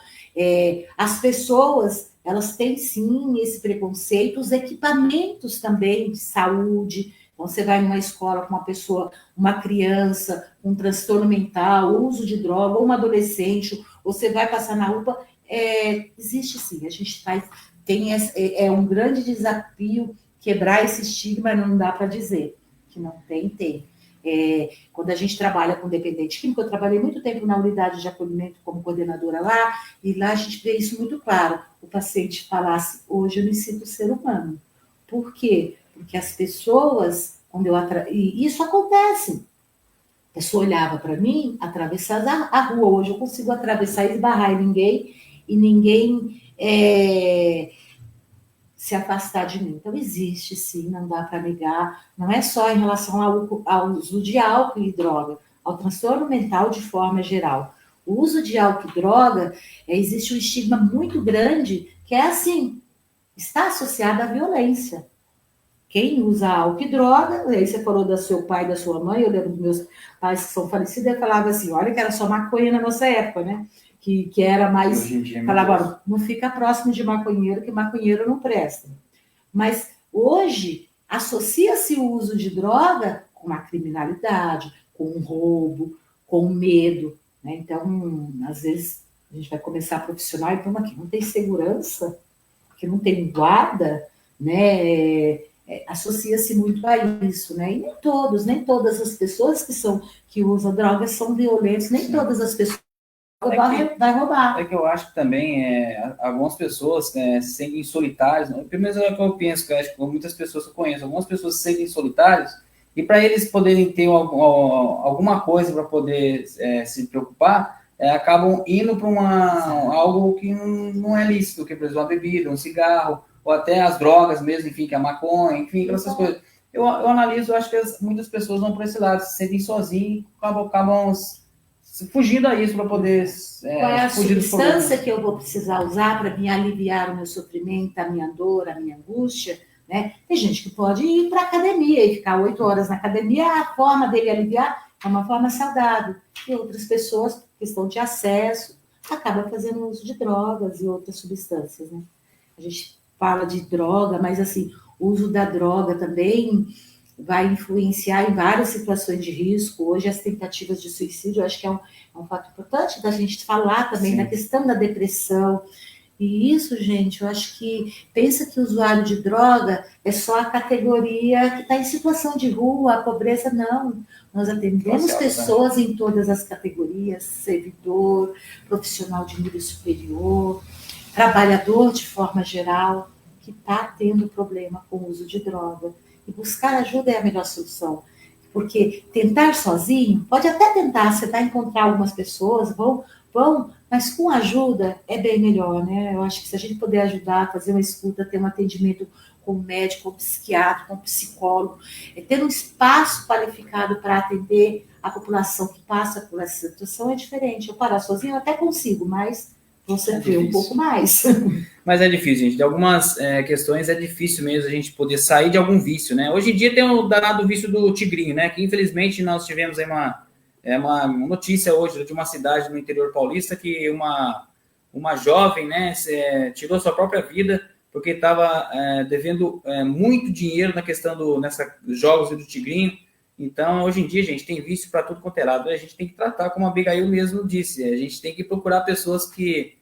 [SPEAKER 2] as pessoas, elas têm sim esse preconceito, os equipamentos também de saúde. Então, você vai numa escola com uma pessoa, uma criança, com um transtorno mental, uso de droga, ou uma adolescente, ou você vai passar na UPA, existe sim, a gente tem um grande desafio quebrar esse estigma, não dá para dizer que não tem. Quando a gente trabalha com dependente químico, eu trabalhei muito tempo na unidade de acolhimento como coordenadora lá, e lá a gente vê isso muito claro. O paciente falasse, hoje eu me sinto ser humano. Por quê? Porque as pessoas, e isso acontece. A pessoa olhava para mim, atravessar a rua. Hoje eu consigo atravessar e esbarrar em ninguém, e ninguém se afastar de mim. Então, existe sim, não dá para negar. Não é só em relação ao uso de álcool e droga, ao transtorno mental de forma geral. O uso de álcool e droga, existe um estigma muito grande, que é assim, está associado à violência. Quem usa álcool e droga, aí você falou do seu pai e da sua mãe, eu lembro dos meus pais que são falecidos, eu falava assim, olha que era só maconha na nossa época, né? Que era mais... Falava, não fica próximo de maconheiro, que maconheiro não presta. Mas hoje, associa-se o uso de droga com a criminalidade, com o roubo, com o medo, né? Então, às vezes, a gente vai começar profissional e como aqui não tem segurança, que não tem guarda, né? Associa-se muito a isso, né? E nem todas as pessoas que usam drogas são violentas, nem todas as pessoas vai roubar.
[SPEAKER 1] É que eu acho que também algumas pessoas se sentem solitárias. Primeiro é o que eu penso, que eu acho que muitas pessoas que eu conheço, algumas pessoas se sentem solitárias, e para eles poderem ter alguma coisa para poder se preocupar, acabam indo para algo que não é lícito, que por exemplo, uma bebida, um cigarro, ou até as drogas mesmo, enfim, que é a maconha, enfim, essas coisas. Eu analiso, eu acho que muitas pessoas vão para esse lado, se sentem sozinhos, acabam fugindo a isso para poder
[SPEAKER 2] qual é a substância que eu vou precisar usar para me aliviar o meu sofrimento, a minha dor, a minha angústia, né? Tem gente que pode ir para a academia e ficar 8 horas na academia, a forma dele aliviar é uma forma saudável. E outras pessoas, por questão de acesso, acabam fazendo uso de drogas e outras substâncias, né? A gente fala de droga, mas assim, o uso da droga também vai influenciar em várias situações de risco. Hoje, as tentativas de suicídio, eu acho que é um fato importante da gente falar também. Sim. Da questão da depressão. E isso, gente, eu acho que pensa que o usuário de droga é só a categoria que está em situação de rua, a pobreza, não. Nós atendemos pessoas em todas as categorias, servidor, profissional de nível superior, trabalhador de forma geral, que está tendo problema com o uso de droga. E buscar ajuda é a melhor solução. Porque tentar sozinho, pode até tentar, você vai encontrar algumas pessoas, vão, mas com ajuda é bem melhor, né? Eu acho que se a gente puder ajudar, fazer uma escuta, ter um atendimento com médico, com psiquiatra, com psicólogo, ter um espaço qualificado para atender a população que passa por essa situação é diferente. Eu parar sozinho eu até consigo, mas você vê um pouco mais.
[SPEAKER 1] Mas é difícil, gente. De algumas questões é difícil mesmo a gente poder sair de algum vício, né? Hoje em dia tem o danado vício do tigrinho, né? Que infelizmente nós tivemos aí uma notícia hoje de uma cidade no interior paulista que uma jovem, né, tirou sua própria vida porque estava devendo muito dinheiro na questão nessa jogos do tigrinho. Então, hoje em dia, gente, tem vício para tudo quanto é lado. A gente tem que tratar, como a Abigail mesmo disse, a gente tem que procurar pessoas que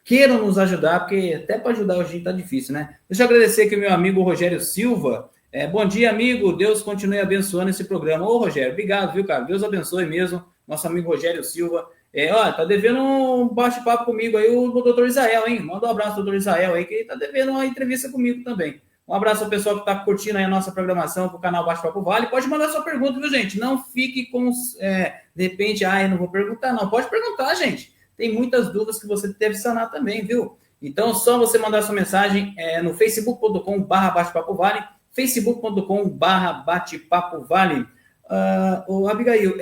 [SPEAKER 1] queiram nos ajudar, porque até para ajudar hoje está difícil, né? Deixa eu agradecer aqui o meu amigo Rogério Silva. Bom dia, amigo. Deus continue abençoando esse programa. Ô, Rogério, obrigado, viu, cara? Deus abençoe mesmo. Nosso amigo Rogério Silva. Tá devendo um bate-papo comigo aí o doutor Israel, hein? Manda um abraço ao doutor Israel aí, que ele tá devendo uma entrevista comigo também. Um abraço ao pessoal que está curtindo aí a nossa programação com o canal Bate-Papo Vale. Pode mandar sua pergunta, viu, gente? Não fique com, de repente, eu não vou perguntar, não. Pode perguntar, gente. Tem muitas dúvidas que você deve sanar também, viu? Então, só você mandar sua mensagem no facebook.com/bate-papo-vale, facebook.com/bate-papo-vale. Abigail,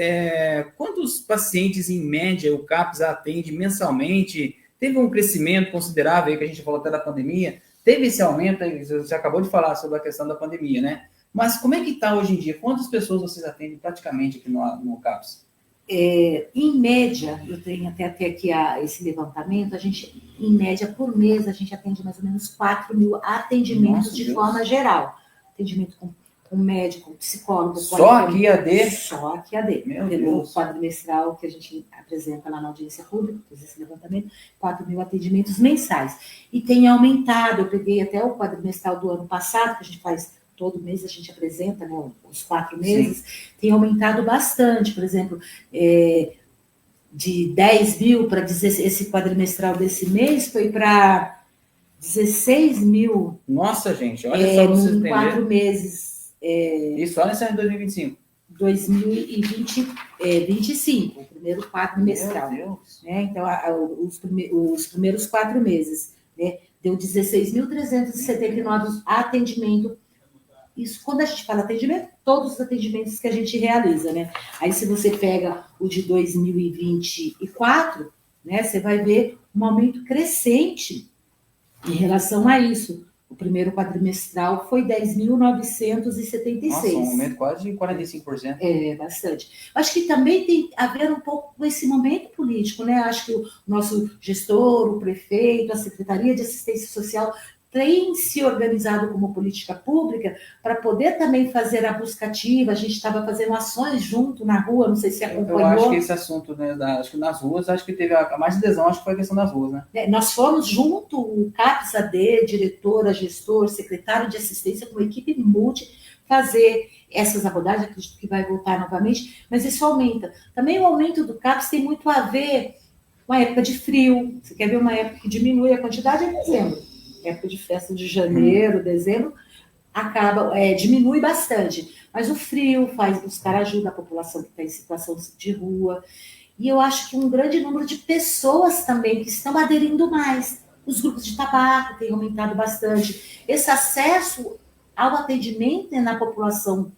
[SPEAKER 1] quantos pacientes, em média, o CAPS atende mensalmente? Teve um crescimento considerável aí, que a gente falou até da pandemia. Teve esse aumento, você acabou de falar sobre a questão da pandemia, né? Mas como é que está hoje em dia? Quantas pessoas vocês atendem praticamente aqui no CAPS?
[SPEAKER 2] Em média, eu tenho até aqui esse levantamento, a gente, em média, por mês, a gente atende mais ou menos 4 mil atendimentos de forma geral. Atendimento com médico, psicólogo.
[SPEAKER 1] Só aqui AD?
[SPEAKER 2] Só aqui AD. Pelo quadrimestral que a gente apresenta lá na audiência pública, fiz esse levantamento, 4 mil atendimentos mensais. E tem aumentado, eu peguei até o quadrimestral do ano passado, que a gente faz todo mês, a gente apresenta, né, os 4 meses, sim, tem aumentado bastante. Por exemplo, de 10 mil para esse quadrimestral desse mês foi para 16 mil.
[SPEAKER 1] Nossa, gente, olha só vocês
[SPEAKER 2] em 4 meses.
[SPEAKER 1] Isso, olha só em 2025.
[SPEAKER 2] 2025, o primeiro quadrimestral. Né? Então, os primeiros 4 meses, né, deu 16.379 atendimentos. Isso, quando a gente fala atendimento, todos os atendimentos que a gente realiza, né? Aí, se você pega o de 2024, né, você vai ver um aumento crescente em relação a isso. O primeiro quadrimestral foi 10.976.
[SPEAKER 1] Nossa, um aumento quase de 45%.
[SPEAKER 2] Bastante. Acho que também tem a ver um pouco com esse momento político, né? Acho que o nosso gestor, o prefeito, a Secretaria de Assistência Social tem se organizado como política pública para poder também fazer a busca ativa. A gente estava fazendo ações junto na rua, não sei se acompanhou.
[SPEAKER 1] Eu acho que esse assunto, né, acho que nas ruas, acho que teve a mais adesão, acho que foi a questão das ruas, né?
[SPEAKER 2] Nós fomos junto, o CAPS AD, diretora, gestor, secretário de assistência, com uma equipe multi, fazer essas abordagens, acredito que vai voltar novamente, mas isso aumenta. Também o aumento do CAPS tem muito a ver com a época de frio. Você quer ver uma época que diminui a quantidade? É dezembro. Época de festa de janeiro, dezembro, diminui bastante. Mas o frio faz buscar ajuda à população que está em situação de rua. E eu acho que um grande número de pessoas também que estão aderindo mais. Os grupos de tabaco têm aumentado bastante. Esse acesso ao atendimento na população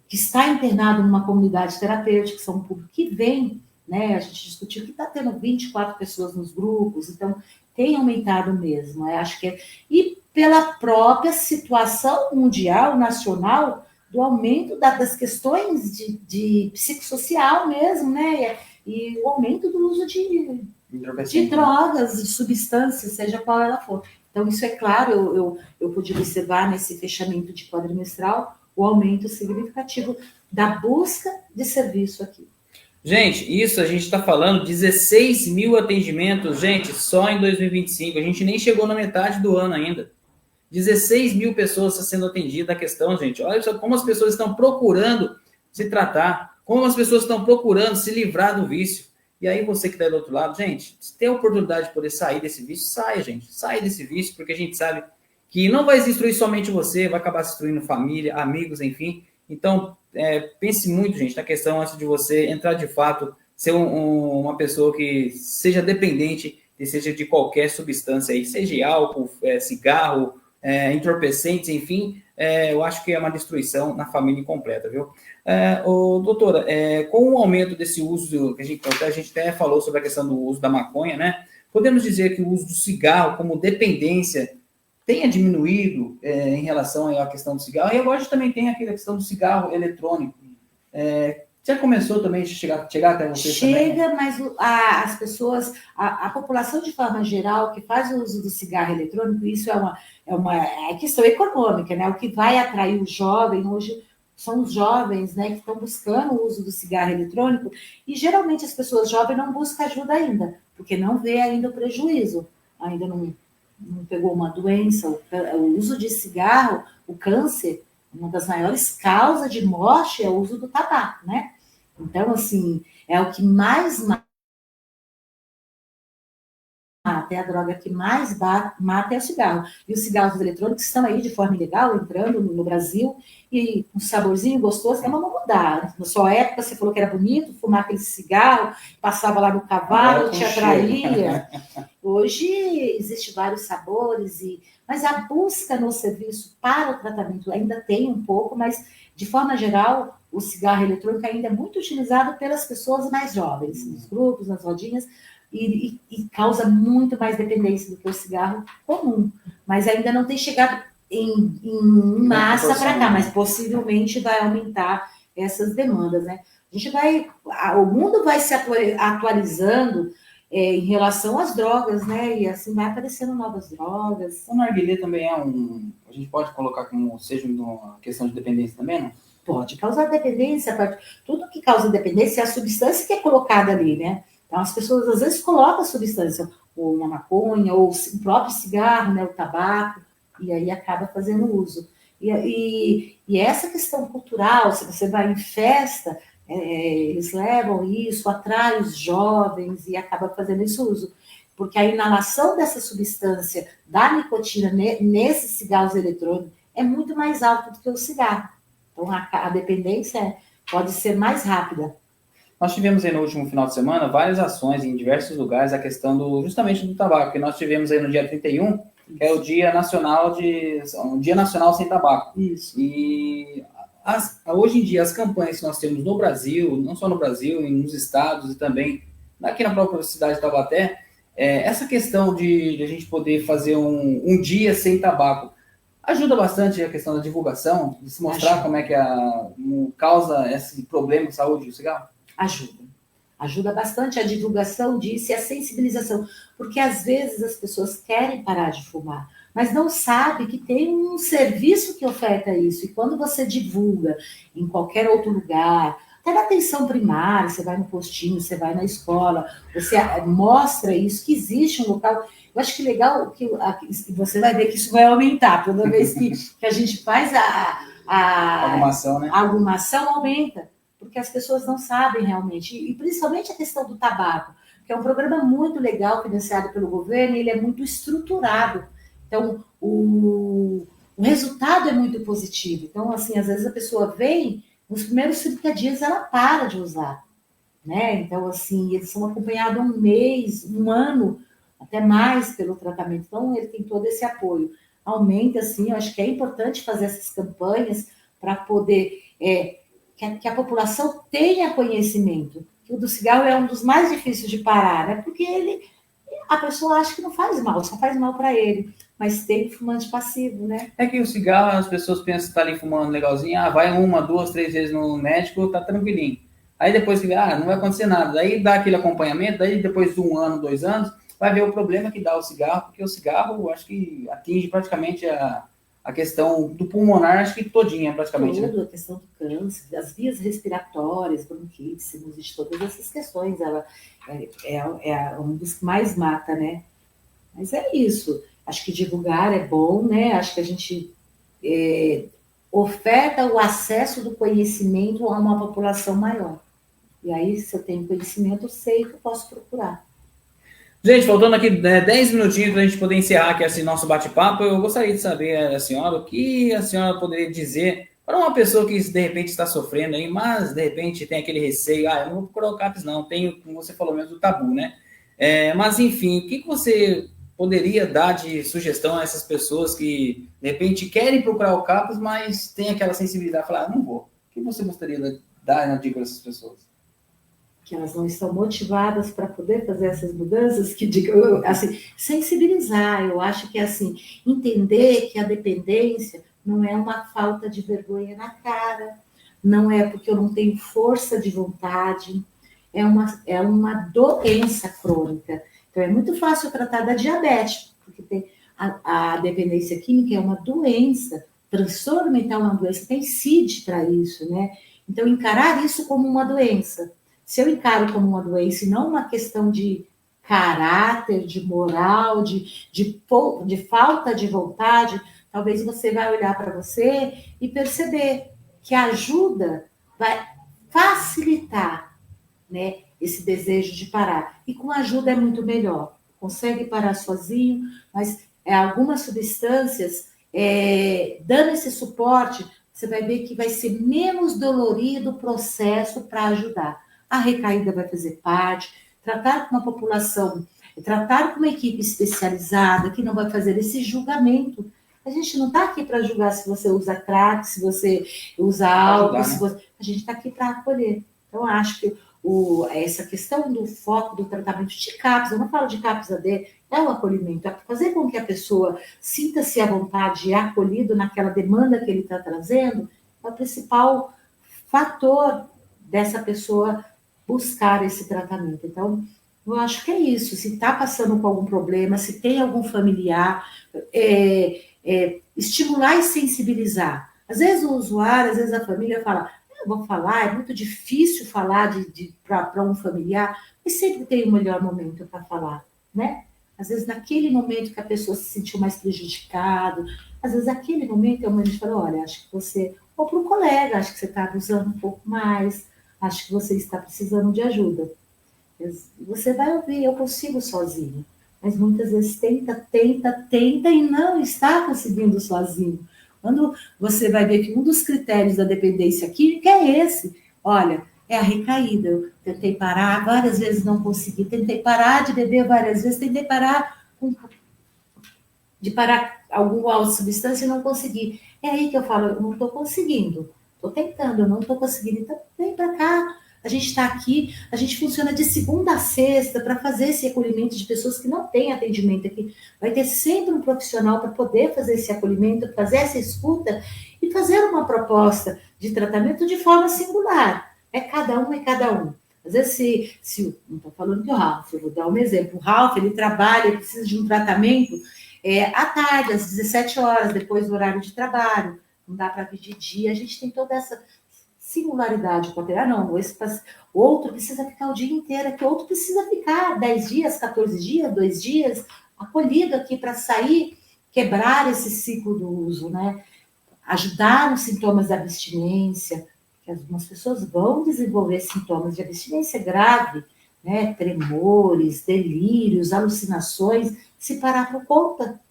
[SPEAKER 2] que está internado numa comunidade terapêutica, que são um público que vem, né? A gente discutiu que está tendo 24 pessoas nos grupos, então tem aumentado mesmo. Acho que e pela própria situação mundial, nacional, do aumento das questões de psicossocial mesmo, né? E o aumento do uso de drogas, de substâncias, seja qual ela for. Então, isso é claro, eu pude observar nesse fechamento de quadrimestral o aumento significativo da busca de serviço aqui.
[SPEAKER 1] Gente, isso a gente está falando 16 mil atendimentos, gente, só em 2025. A gente nem chegou na metade do ano ainda. 16 mil pessoas sendo atendidas. A questão, gente, olha só como as pessoas estão procurando se tratar, como as pessoas estão procurando se livrar do vício. E aí você que está do outro lado, gente, se tem a oportunidade de poder sair desse vício, saia, gente. Saia desse vício, porque a gente sabe que não vai se instruir somente você, vai acabar se instruindo família, amigos, enfim. Então, pense muito, gente, na questão antes de você entrar de fato, ser uma pessoa que seja dependente, e seja de qualquer substância aí, seja álcool, cigarro, entorpecentes, enfim, eu acho que é uma destruição na família completa, viu? Doutora, com o aumento desse uso, que a gente até falou sobre a questão do uso da maconha, né? Podemos dizer que o uso do cigarro como dependência tenha diminuído em relação à questão do cigarro, e agora a gente também tem aquela questão do cigarro eletrônico. Já começou também a chegar até vocês também?
[SPEAKER 2] Chega, mas as pessoas, a população de forma geral que faz o uso do cigarro eletrônico, isso é uma questão econômica, né? O que vai atrair o jovem hoje são os jovens, né, que estão buscando o uso do cigarro eletrônico, e geralmente as pessoas jovens não buscam ajuda ainda, porque não vê ainda o prejuízo, ainda não pegou uma doença. O uso de cigarro, o câncer, uma das maiores causas de morte é o uso do tabaco, né? Então, assim, é o que mais mata, é a droga que mais mata é o cigarro. E os cigarros eletrônicos estão aí de forma ilegal, entrando no Brasil, e um saborzinho gostoso, não vamos mudar. Na sua época, você falou que era bonito fumar aquele cigarro, passava lá no cavalo, te atraía. Hoje, existem vários sabores, mas a busca no serviço para o tratamento ainda tem um pouco, mas, de forma geral, o cigarro eletrônico ainda é muito utilizado pelas pessoas mais jovens, nos grupos, nas rodinhas, e causa muito mais dependência do que o cigarro comum. Mas ainda não tem chegado em massa para cá, mas possivelmente vai aumentar essas demandas, né? O mundo vai se atualizando em relação às drogas, né? E assim vai aparecendo novas drogas.
[SPEAKER 1] O narguilé também a gente pode colocar como seja uma questão de dependência também, não?
[SPEAKER 2] Pode causar dependência, tudo que causa dependência é a substância que é colocada ali, né? Então, as pessoas às vezes colocam a substância, ou uma maconha, ou o próprio cigarro, né, o tabaco, e aí acaba fazendo uso. E essa questão cultural, se você vai em festa, eles levam isso, atrai os jovens e acaba fazendo esse uso. Porque a inalação dessa substância, da nicotina, nesses cigarros eletrônicos, é muito mais alta do que o cigarro. Então, a dependência pode ser mais rápida.
[SPEAKER 1] Nós tivemos aí no último final de semana várias ações em diversos lugares, a questão justamente do tabaco, que nós tivemos aí no dia 31, que é o Dia Nacional Sem Tabaco.
[SPEAKER 2] Isso.
[SPEAKER 1] E hoje em dia as campanhas que nós temos no Brasil, não só no Brasil, nos estados e também aqui na própria cidade de Taubaté, essa questão de a gente poder fazer um dia sem tabaco, ajuda bastante a questão da divulgação, de se mostrar como é que causa esse problema de saúde do cigarro?
[SPEAKER 2] Ajuda bastante a divulgação disso e a sensibilização, porque às vezes as pessoas querem parar de fumar, mas não sabem que tem um serviço que oferta isso, e quando você divulga em qualquer outro lugar, até na atenção primária, você vai no postinho, você vai na escola, você mostra isso, que existe um local. Eu acho que legal que você vai ver que isso vai aumentar toda vez que a gente faz
[SPEAKER 1] alguma ação, né?
[SPEAKER 2] Alguma ação aumenta, porque as pessoas não sabem realmente, e principalmente a questão do tabaco, que é um programa muito legal, financiado pelo governo, e ele é muito estruturado. Então, o resultado é muito positivo. Então, assim, às vezes a pessoa vem, nos primeiros 30 dias ela para de usar, né? Então, assim, eles são acompanhados um mês, um ano, até mais pelo tratamento. Então, ele tem todo esse apoio. Aumenta, assim, eu acho que é importante fazer essas campanhas para poder que a população tenha conhecimento. Que o do cigarro é um dos mais difíceis de parar, né? Porque a pessoa acha que não faz mal, só faz mal para ele. Mas tem fumante passivo, né?
[SPEAKER 1] É que o cigarro, as pessoas pensam que está ali fumando legalzinho, vai 1, 2, 3 vezes no médico, tá tranquilinho. Aí depois que não vai acontecer nada. Daí dá aquele acompanhamento, daí depois de 1 ano, 2 anos, vai ver o problema que dá o cigarro, porque o cigarro, acho que atinge praticamente a questão do pulmonar, acho que todinha, praticamente.
[SPEAKER 2] Tudo,
[SPEAKER 1] né?
[SPEAKER 2] a questão do câncer, as vias respiratórias, bronquite, sinusite, todas essas questões, ela é um dos que mais mata, né? Mas é isso. Acho que divulgar é bom, né? Acho que a gente oferta o acesso do conhecimento a uma população maior. E aí, se eu tenho conhecimento, eu sei que eu posso procurar.
[SPEAKER 1] Gente, faltando aqui 10 minutinhos para a gente poder encerrar aqui esse nosso bate-papo, eu gostaria de saber, a senhora, o que a senhora poderia dizer para uma pessoa que de repente está sofrendo aí, mas de repente tem aquele receio, eu não vou procurar o CAPS não, tem, como você falou mesmo, o tabu, né? Mas enfim, o que você poderia dar de sugestão a essas pessoas que de repente querem procurar o CAPS, mas tem aquela sensibilidade, falar, não vou. O que você gostaria de dar na dica para essas pessoas?
[SPEAKER 2] Que elas não estão motivadas para poder fazer essas mudanças, que digo, assim, sensibilizar, eu acho que assim, entender que a dependência não é uma falta de vergonha na cara, não é porque eu não tenho força de vontade, é uma doença crônica. Então é muito fácil tratar da diabetes, porque tem a dependência química é uma doença, transtorno mental é uma doença, tem CID para isso, né? Então encarar isso como uma doença. Se eu encaro como uma doença e não uma questão de caráter, de moral, de falta de vontade, talvez você vai olhar para você e perceber que a ajuda vai facilitar, né, esse desejo de parar. E com ajuda é muito melhor. Consegue parar sozinho, mas algumas substâncias, dando esse suporte, você vai ver que vai ser menos dolorido o processo para ajudar. A recaída vai fazer parte, tratar com uma população, tratar com uma equipe especializada que não vai fazer esse julgamento. A gente não está aqui para julgar se você usa crack, se você usa álcool, a gente está aqui para acolher. Então, acho que essa questão do foco do tratamento de CAPS, eu não falo de CAPS AD, é o acolhimento, é fazer com que a pessoa sinta-se à vontade e acolhido naquela demanda que ele está trazendo, é o principal fator dessa pessoa buscar esse tratamento. Então, eu acho que é isso. Se está passando por algum problema, se tem algum familiar, estimular e sensibilizar. Às vezes o usuário, às vezes a família fala, eu vou falar, é muito difícil falar para um familiar, mas sempre tem o melhor momento para falar, né? Às vezes naquele momento que a pessoa se sentiu mais prejudicada, às vezes aquele momento é o momento de falar, olha, acho que você, ou para um colega, acho que você está abusando um pouco mais, acho que você está precisando de ajuda. Você vai ouvir, eu consigo sozinho. Mas muitas vezes tenta e não está conseguindo sozinho. Quando você vai ver que um dos critérios da dependência química é esse. Olha, é a recaída. Eu tentei parar, várias vezes não consegui. Tentei parar de beber várias vezes. Tentei parar alguma substância e não consegui. É aí que eu falo, eu não estou conseguindo. Estou tentando, eu não estou conseguindo. Então, vem para cá. A gente está aqui, a gente funciona de segunda a sexta para fazer esse acolhimento de pessoas que não têm atendimento aqui. Vai ter sempre um profissional para poder fazer esse acolhimento, fazer essa escuta e fazer uma proposta de tratamento de forma singular. É cada um. Às vezes, não estou falando que o Ralph, eu vou dar um exemplo. O Ralph, ele trabalha, ele precisa de um tratamento à tarde, às 17 horas, depois do horário de trabalho. Não dá para vir de dia. A gente tem toda essa singularidade pode ter, não, outro precisa ficar o dia inteiro aqui, outro precisa ficar 10 dias, 14 dias, 2 dias, acolhido aqui para sair, quebrar esse ciclo do uso, né? Ajudar nos sintomas da abstinência, que algumas pessoas vão desenvolver sintomas de abstinência grave, né? Tremores, delírios, alucinações, se parar por conta,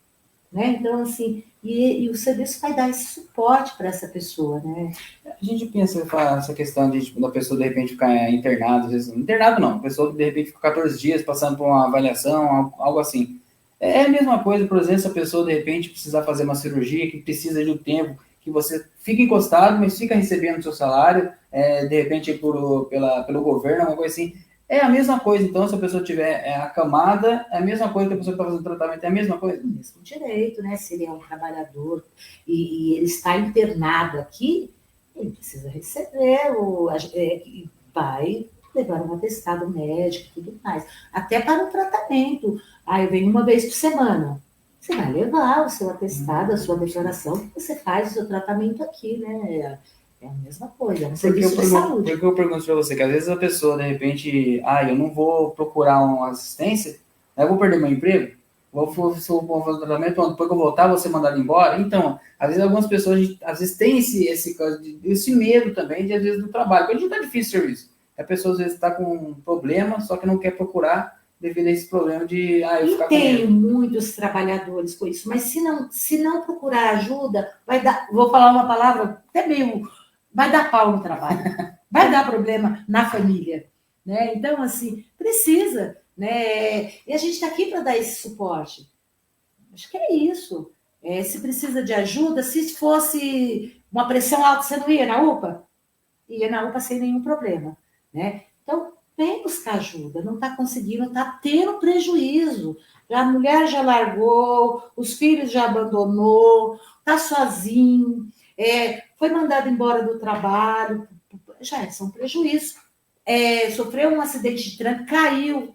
[SPEAKER 2] né? Então, assim, e o serviço vai dar esse suporte para essa pessoa, né?
[SPEAKER 1] A gente pensa essa questão da pessoa de repente ficar internada, às vezes, internado não, a pessoa de repente fica 14 dias passando por uma avaliação, algo assim. É a mesma coisa, por exemplo, se a pessoa de repente precisar fazer uma cirurgia, que precisa de um tempo, que você fica encostado, mas fica recebendo o seu salário, de repente pelo governo, alguma coisa assim. É a mesma coisa, então, se a pessoa tiver acamada, é a mesma coisa que a pessoa que está fazendo tratamento, é a mesma coisa?
[SPEAKER 2] O mesmo direito, né? Se ele é um trabalhador e ele está internado aqui, ele precisa receber, vai levar um atestado médico e tudo mais. Até para o tratamento. Eu venho uma vez por semana. Você vai levar o seu atestado, a sua declaração, que você faz o seu tratamento aqui, né? É a mesma coisa, é um serviço de saúde.
[SPEAKER 1] Por que eu pergunto para você? Que às vezes a pessoa, de repente, eu não vou procurar uma assistência, eu vou perder meu emprego, vou fazer um tratamento, depois que eu voltar, vou ser mandado embora. Então, às vezes algumas pessoas, às vezes tem esse medo também, às vezes, do trabalho, porque a gente tá difícil o serviço. A pessoa, às vezes, está com um problema, só que não quer procurar devido a esse problema de... eu ficar com
[SPEAKER 2] medo. Muitos trabalhadores com isso, mas se não procurar ajuda, vai dar... Vou falar uma palavra até meio... Vai dar pau no trabalho, vai dar problema na família, né? Então, assim, precisa, né? E a gente está aqui para dar esse suporte. Acho que é isso. Se precisa de ajuda, se fosse uma pressão alta, você não ia na UPA? Ia na UPA sem nenhum problema, né? Então, vem buscar ajuda, não está conseguindo, está tendo prejuízo. A mulher já largou, os filhos já abandonou, está sozinho, foi mandado embora do trabalho, já são prejuízos. Sofreu um acidente de trânsito, caiu,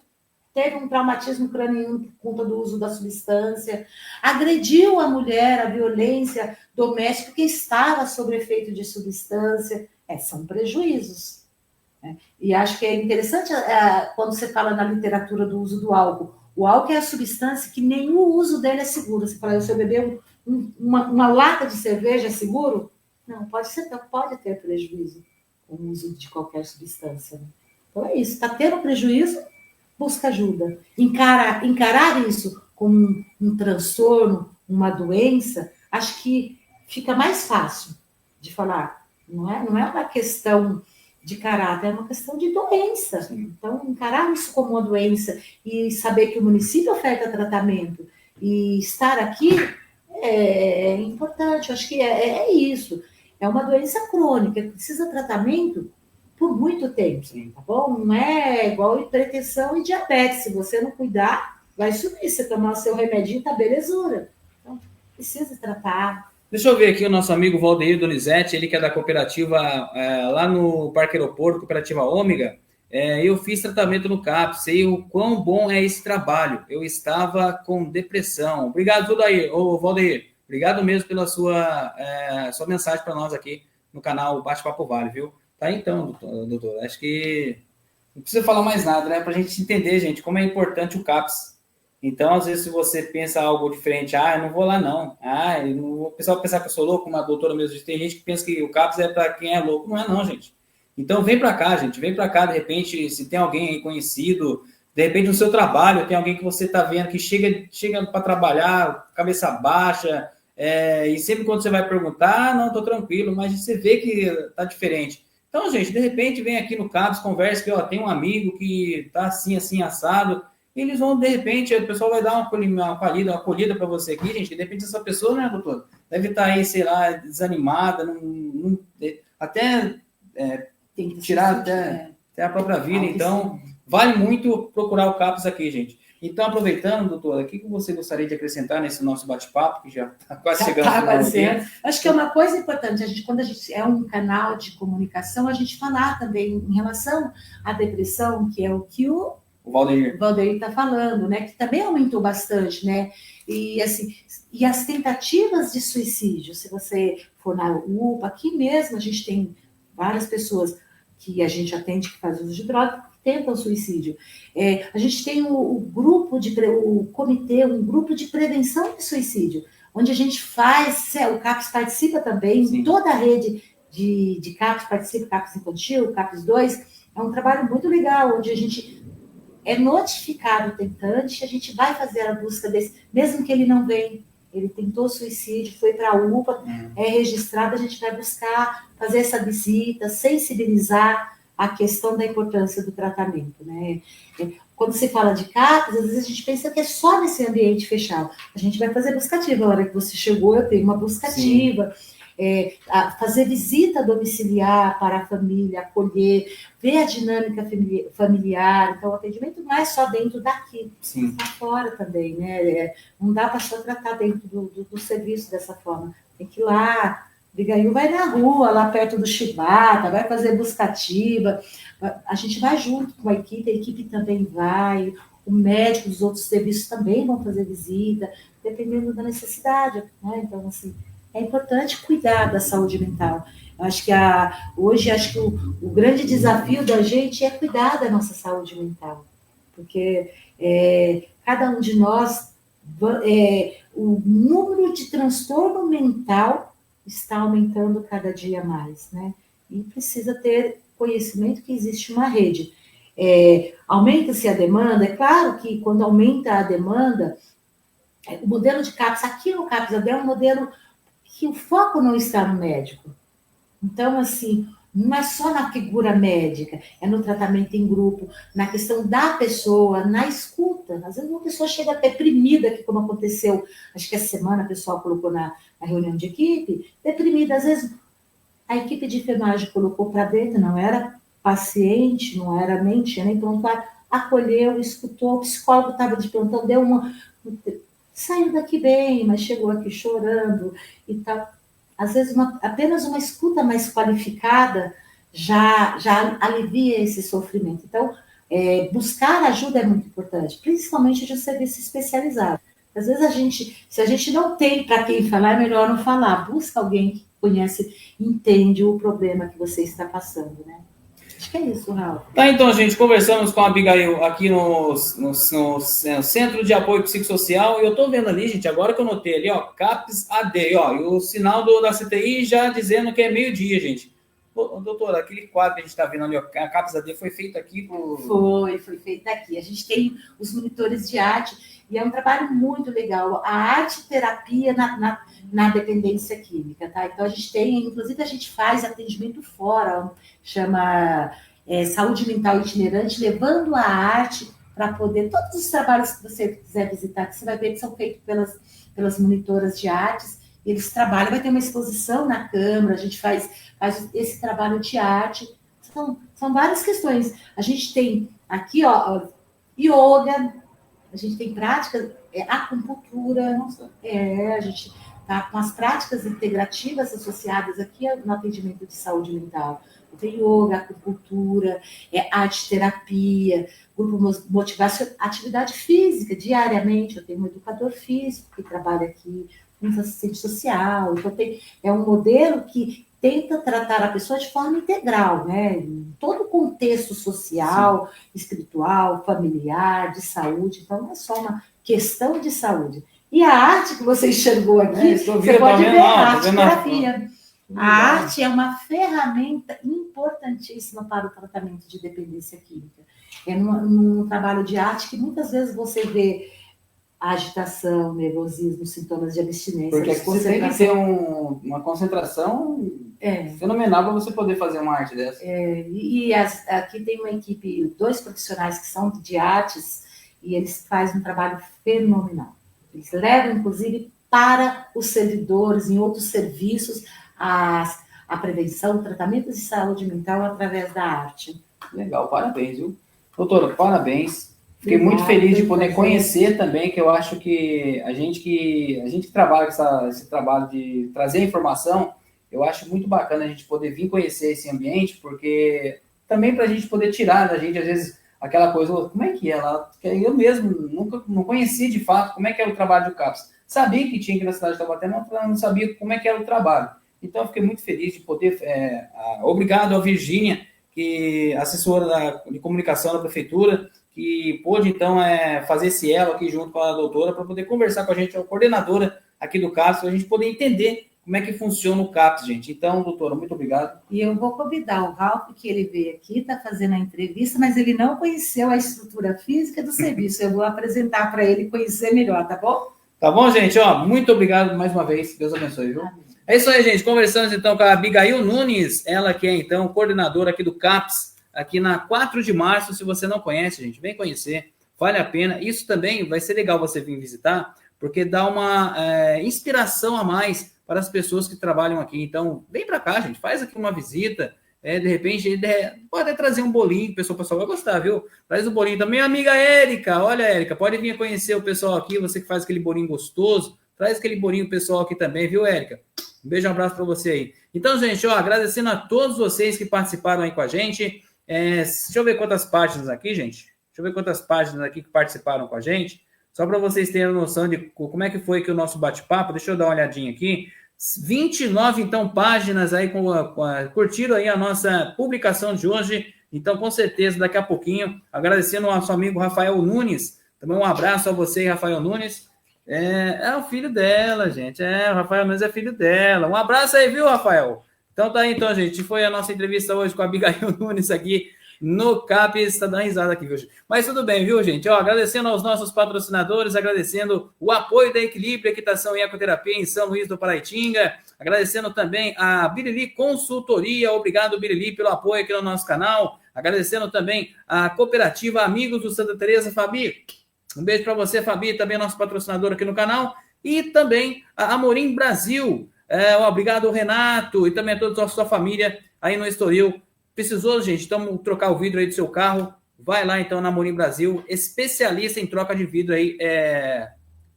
[SPEAKER 2] teve um traumatismo craniano por conta do uso da substância, agrediu a mulher, a violência doméstica, porque estava sob efeito de substância. São prejuízos. Né? E acho que é interessante quando você fala na literatura do uso do álcool. O álcool é a substância que nenhum uso dele é seguro. Você fala, se eu beber uma lata de cerveja é seguro? Não, pode ter prejuízo com o uso de qualquer substância. Né? Então é isso, está tendo prejuízo, busca ajuda. Encarar isso como um transtorno, uma doença, acho que fica mais fácil de falar. Não é uma questão de caráter, é uma questão de doença. Sim. Então, encarar isso como uma doença e saber que o município oferta tratamento e estar aqui é importante. Eu acho que é isso. É uma doença crônica, que precisa de tratamento por muito tempo, tá bom? Não é igual hipertensão e diabetes. Se você não cuidar, vai sumir. Se tomar o seu remedinho, tá belezura. Então, precisa tratar.
[SPEAKER 1] Deixa eu ver aqui o nosso amigo Valdeir Donizete, ele que é da cooperativa lá no Parque Aeroporto, cooperativa Ômega. Eu fiz tratamento no CAPS, sei o quão bom é esse trabalho. Eu estava com depressão. Obrigado, Valdeir. Obrigado mesmo pela sua mensagem para nós aqui no canal Bate-Papo Vale, viu? Tá então, doutor. Acho que não precisa falar mais nada, né? Para a gente entender, gente, como é importante o CAPS. Então, às vezes, se você pensa algo diferente, eu não vou lá, não. O pessoal pensar que eu sou louco, como a doutora mesmo disse, tem gente que pensa que o CAPS é para quem é louco. Não é, não, gente. Então, vem para cá, gente. Vem para cá, de repente, se tem alguém aí conhecido, de repente, no seu trabalho, tem alguém que você está vendo que chega para trabalhar, cabeça baixa, e sempre quando você vai perguntar, não, estou tranquilo, mas você vê que está diferente. Então, gente, de repente, vem aqui no CAPS, conversa que, tem um amigo que está assim, assim, assado. Eles vão, de repente, o pessoal vai dar uma acolhida para você aqui, gente. De repente, essa pessoa, né, doutor, deve estar aí, sei lá, desanimada, até tem que tirar até a própria vida. Então, vale muito procurar o CAPS aqui, gente. Então, aproveitando, doutora, o que você gostaria de acrescentar nesse nosso bate-papo, que já está quase chegando ao final?
[SPEAKER 2] Acho que é uma coisa importante, quando a gente é um canal de comunicação, a gente falar também em relação à depressão, que é o que o Valdeir está falando, né? Que também aumentou bastante, né? E assim, e as tentativas de suicídio, se você for na UPA, aqui mesmo a gente tem várias pessoas que a gente atende que fazem uso de droga, que tentam suicídio. A gente tem o comitê, um grupo de prevenção de suicídio, onde a gente faz, o CAPS participa também, Sim. Toda a rede de CAPS participa, CAPS Infantil, CAPS 2, é um trabalho muito legal, onde a gente é notificado o tentante, a gente vai fazer a busca desse, mesmo que ele não venha, ele tentou suicídio, foi para a UPA, é registrado, a gente vai buscar fazer essa visita, sensibilizar a questão da importância do tratamento, né? Quando se fala de CAPS, às vezes a gente pensa que é só nesse ambiente fechado. A gente vai fazer busca ativa, a hora que você chegou, eu tenho uma busca ativa, fazer visita domiciliar para a família, acolher, ver a dinâmica familiar. Então, o atendimento não é só dentro daqui, está fora também, né? Não dá para só tratar dentro do serviço dessa forma. Tem que ir lá, Abigail vai na rua, lá perto do Chibata, vai fazer buscativa, a gente vai junto com a equipe também vai, o médico dos outros serviços também vão fazer visita, dependendo da necessidade, né? Então, assim, é importante cuidar da saúde mental. Eu acho que hoje, acho que o grande desafio da gente é cuidar da nossa saúde mental, porque cada um de nós, o número de transtorno mental está aumentando cada dia mais, né? E precisa ter conhecimento que existe uma rede. Aumenta-se a demanda, é claro que quando aumenta a demanda, o modelo de CAPS, aqui no CAPS AD é um modelo que o foco não está no médico. Então, assim, não é só na figura médica, é no tratamento em grupo, na questão da pessoa, na escuta. Às vezes uma pessoa chega deprimida, que como aconteceu, acho que essa semana o pessoal colocou na reunião de equipe, deprimida. Às vezes a equipe de enfermagem colocou para dentro, não era paciente, não era nem, tinha nem prontuário, acolheu, escutou, o psicólogo estava de plantão, deu uma... Saiu daqui bem, mas chegou aqui chorando e tal. Às vezes, apenas uma escuta mais qualificada já alivia esse sofrimento. Então, buscar ajuda é muito importante, principalmente de um serviço especializado. Às vezes, se a gente não tem para quem falar, é melhor não falar. Busca alguém que conhece, entende o problema que você está passando, né? Acho que é isso, Raul.
[SPEAKER 1] Tá, então, gente, conversamos com a Abigail aqui no Centro de Apoio Psicossocial, e eu tô vendo ali, gente, agora que eu notei ali, ó, CAPS AD, ó, e o sinal da CTI já dizendo que é meio-dia, gente. Ô, doutora, aquele quadro que a gente tá vendo ali, ó, a CAPS AD foi feito aqui
[SPEAKER 2] Foi feito aqui. A gente tem os monitores de arte, e é um trabalho muito legal. A arte-terapia na dependência química, tá? Então, a gente tem, inclusive, a gente faz atendimento fora, chama Saúde Mental Itinerante, levando a arte para poder... Todos os trabalhos que você quiser visitar, que você vai ver que são feitos pelas monitoras de artes, eles trabalham, vai ter uma exposição na Câmara, a gente faz esse trabalho de arte. São várias questões. A gente tem aqui, ó, yoga, a gente tem práticas, acupuntura, a gente tá com as práticas integrativas associadas aqui no atendimento de saúde mental. Tem yoga, acupuntura, arte-terapia, grupo motivação, atividade física, diariamente. Eu tenho um educador físico que trabalha aqui, um assistente social. Então, é um modelo que tenta tratar a pessoa de forma integral, né? Em todo o contexto social, sim, espiritual, familiar, de saúde. Então, não é só uma questão de saúde. E a arte que você enxergou aqui, você pode ver a arte-terapia. A arte é uma ferramenta importantíssima para o tratamento de dependência química. É num trabalho de arte que muitas vezes você vê agitação, nervosismo, sintomas de abstinência.
[SPEAKER 1] Porque você tem que ter uma concentração fenomenal para você poder fazer uma arte dessa.
[SPEAKER 2] Aqui tem uma equipe, 2 profissionais que são de artes, e eles fazem um trabalho fenomenal. Eles levam, inclusive, para os servidores, em outros serviços, a prevenção, tratamentos de saúde mental através da arte.
[SPEAKER 1] Legal, parabéns, viu? Doutora, parabéns. Fiquei muito feliz de poder conhecer também, que eu acho que a gente que trabalha com esse trabalho de trazer informação, eu acho muito bacana a gente poder vir conhecer esse ambiente, porque também para a gente poder tirar da gente, às vezes, aquela coisa, como é que é lá? Eu mesmo não conhecia de fato como é que era o trabalho do CAPS. Sabia que tinha aqui na cidade de Taubaté, mas não sabia como é que era o trabalho. Então, eu fiquei muito feliz de poder... obrigado a Virgínia, que assessora de comunicação da prefeitura, que pôde, então, fazer esse elo aqui junto com a doutora para poder conversar com a gente, a coordenadora aqui do CAPS, para a gente poder entender como é que funciona o CAPS, gente. Então, doutora, muito obrigado.
[SPEAKER 2] E eu vou convidar o Ralf, que ele veio aqui, está fazendo a entrevista, mas ele não conheceu a estrutura física do serviço. Eu vou apresentar para ele conhecer melhor, tá bom?
[SPEAKER 1] Tá bom, gente? Ó, muito obrigado mais uma vez. Deus abençoe, viu? Amém. É isso aí, gente. Conversamos, então, com a Abigail Nunes, ela que é, então, coordenadora aqui do CAPS, aqui na 4 de março. Se você não conhece, gente, vem conhecer. Vale a pena. Isso também vai ser legal você vir visitar, porque dá uma inspiração a mais para as pessoas que trabalham aqui. Então, vem para cá, gente. Faz aqui uma visita. De repente, pode até trazer um bolinho, o pessoal vai gostar, viu? Traz um bolinho também. Amiga Érica, olha, Érica, pode vir conhecer o pessoal aqui, você que faz aquele bolinho gostoso. Traz aquele bolinho pessoal aqui também, viu, Érica? Um beijo, um abraço para você aí. Então, gente, ó, agradecendo a todos vocês que participaram aí com a gente. Deixa eu ver quantas páginas aqui, gente. Deixa eu ver quantas páginas aqui que participaram com a gente. Só para vocês terem noção de como é que foi que o nosso bate-papo. Deixa eu dar uma olhadinha aqui. 29, então, páginas aí curtiram aí a nossa publicação de hoje. Então, com certeza, daqui a pouquinho, agradecendo ao nosso amigo Rafael Nunes. Também um abraço a você, Rafael Nunes. É o filho dela, gente. O Rafael Nunes é filho dela. Um abraço aí, viu, Rafael? Então tá aí, então, gente. Foi a nossa entrevista hoje com a Abigail Nunes aqui no CAPES. Está dando risada aqui, viu? Mas tudo bem, viu, gente? Ó, agradecendo aos nossos patrocinadores, agradecendo o apoio da Equilíbrio Equitação e Ecoterapia em São Luís do Paraitinga, agradecendo também a Birili Consultoria. Obrigado, Birili, pelo apoio aqui no nosso canal. Agradecendo também a Cooperativa Amigos do Santa Teresa. Fabi, um beijo para você, Fabi, também nosso patrocinador aqui no canal. E também a Amorim Brasil. Obrigado, Renato, e também a toda a sua família aí no Estoril. Precisou, gente, então trocar o vidro aí do seu carro, vai lá então na Amorim Brasil, especialista em troca de vidro aí.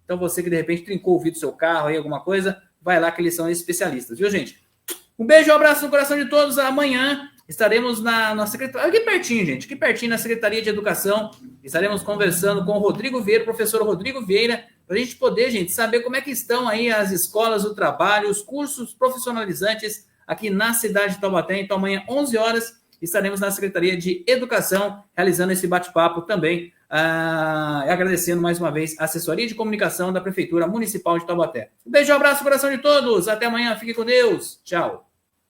[SPEAKER 1] Então você que de repente trincou o vidro do seu carro aí, alguma coisa, vai lá que eles são especialistas, viu, gente? Um beijo, um abraço no coração de todos. Amanhã estaremos na Secretaria, aqui pertinho, gente, aqui pertinho na Secretaria de Educação, estaremos conversando com o Rodrigo Vieira, professor Rodrigo Vieira, para a gente poder, gente, saber como é que estão aí as escolas do trabalho, os cursos profissionalizantes aqui na cidade de Taubaté. Então, amanhã, 11 horas, estaremos na Secretaria de Educação, realizando esse bate-papo também, agradecendo mais uma vez a Assessoria de Comunicação da Prefeitura Municipal de Taubaté. Um beijo, um abraço no coração de todos, até amanhã, fique com Deus, tchau.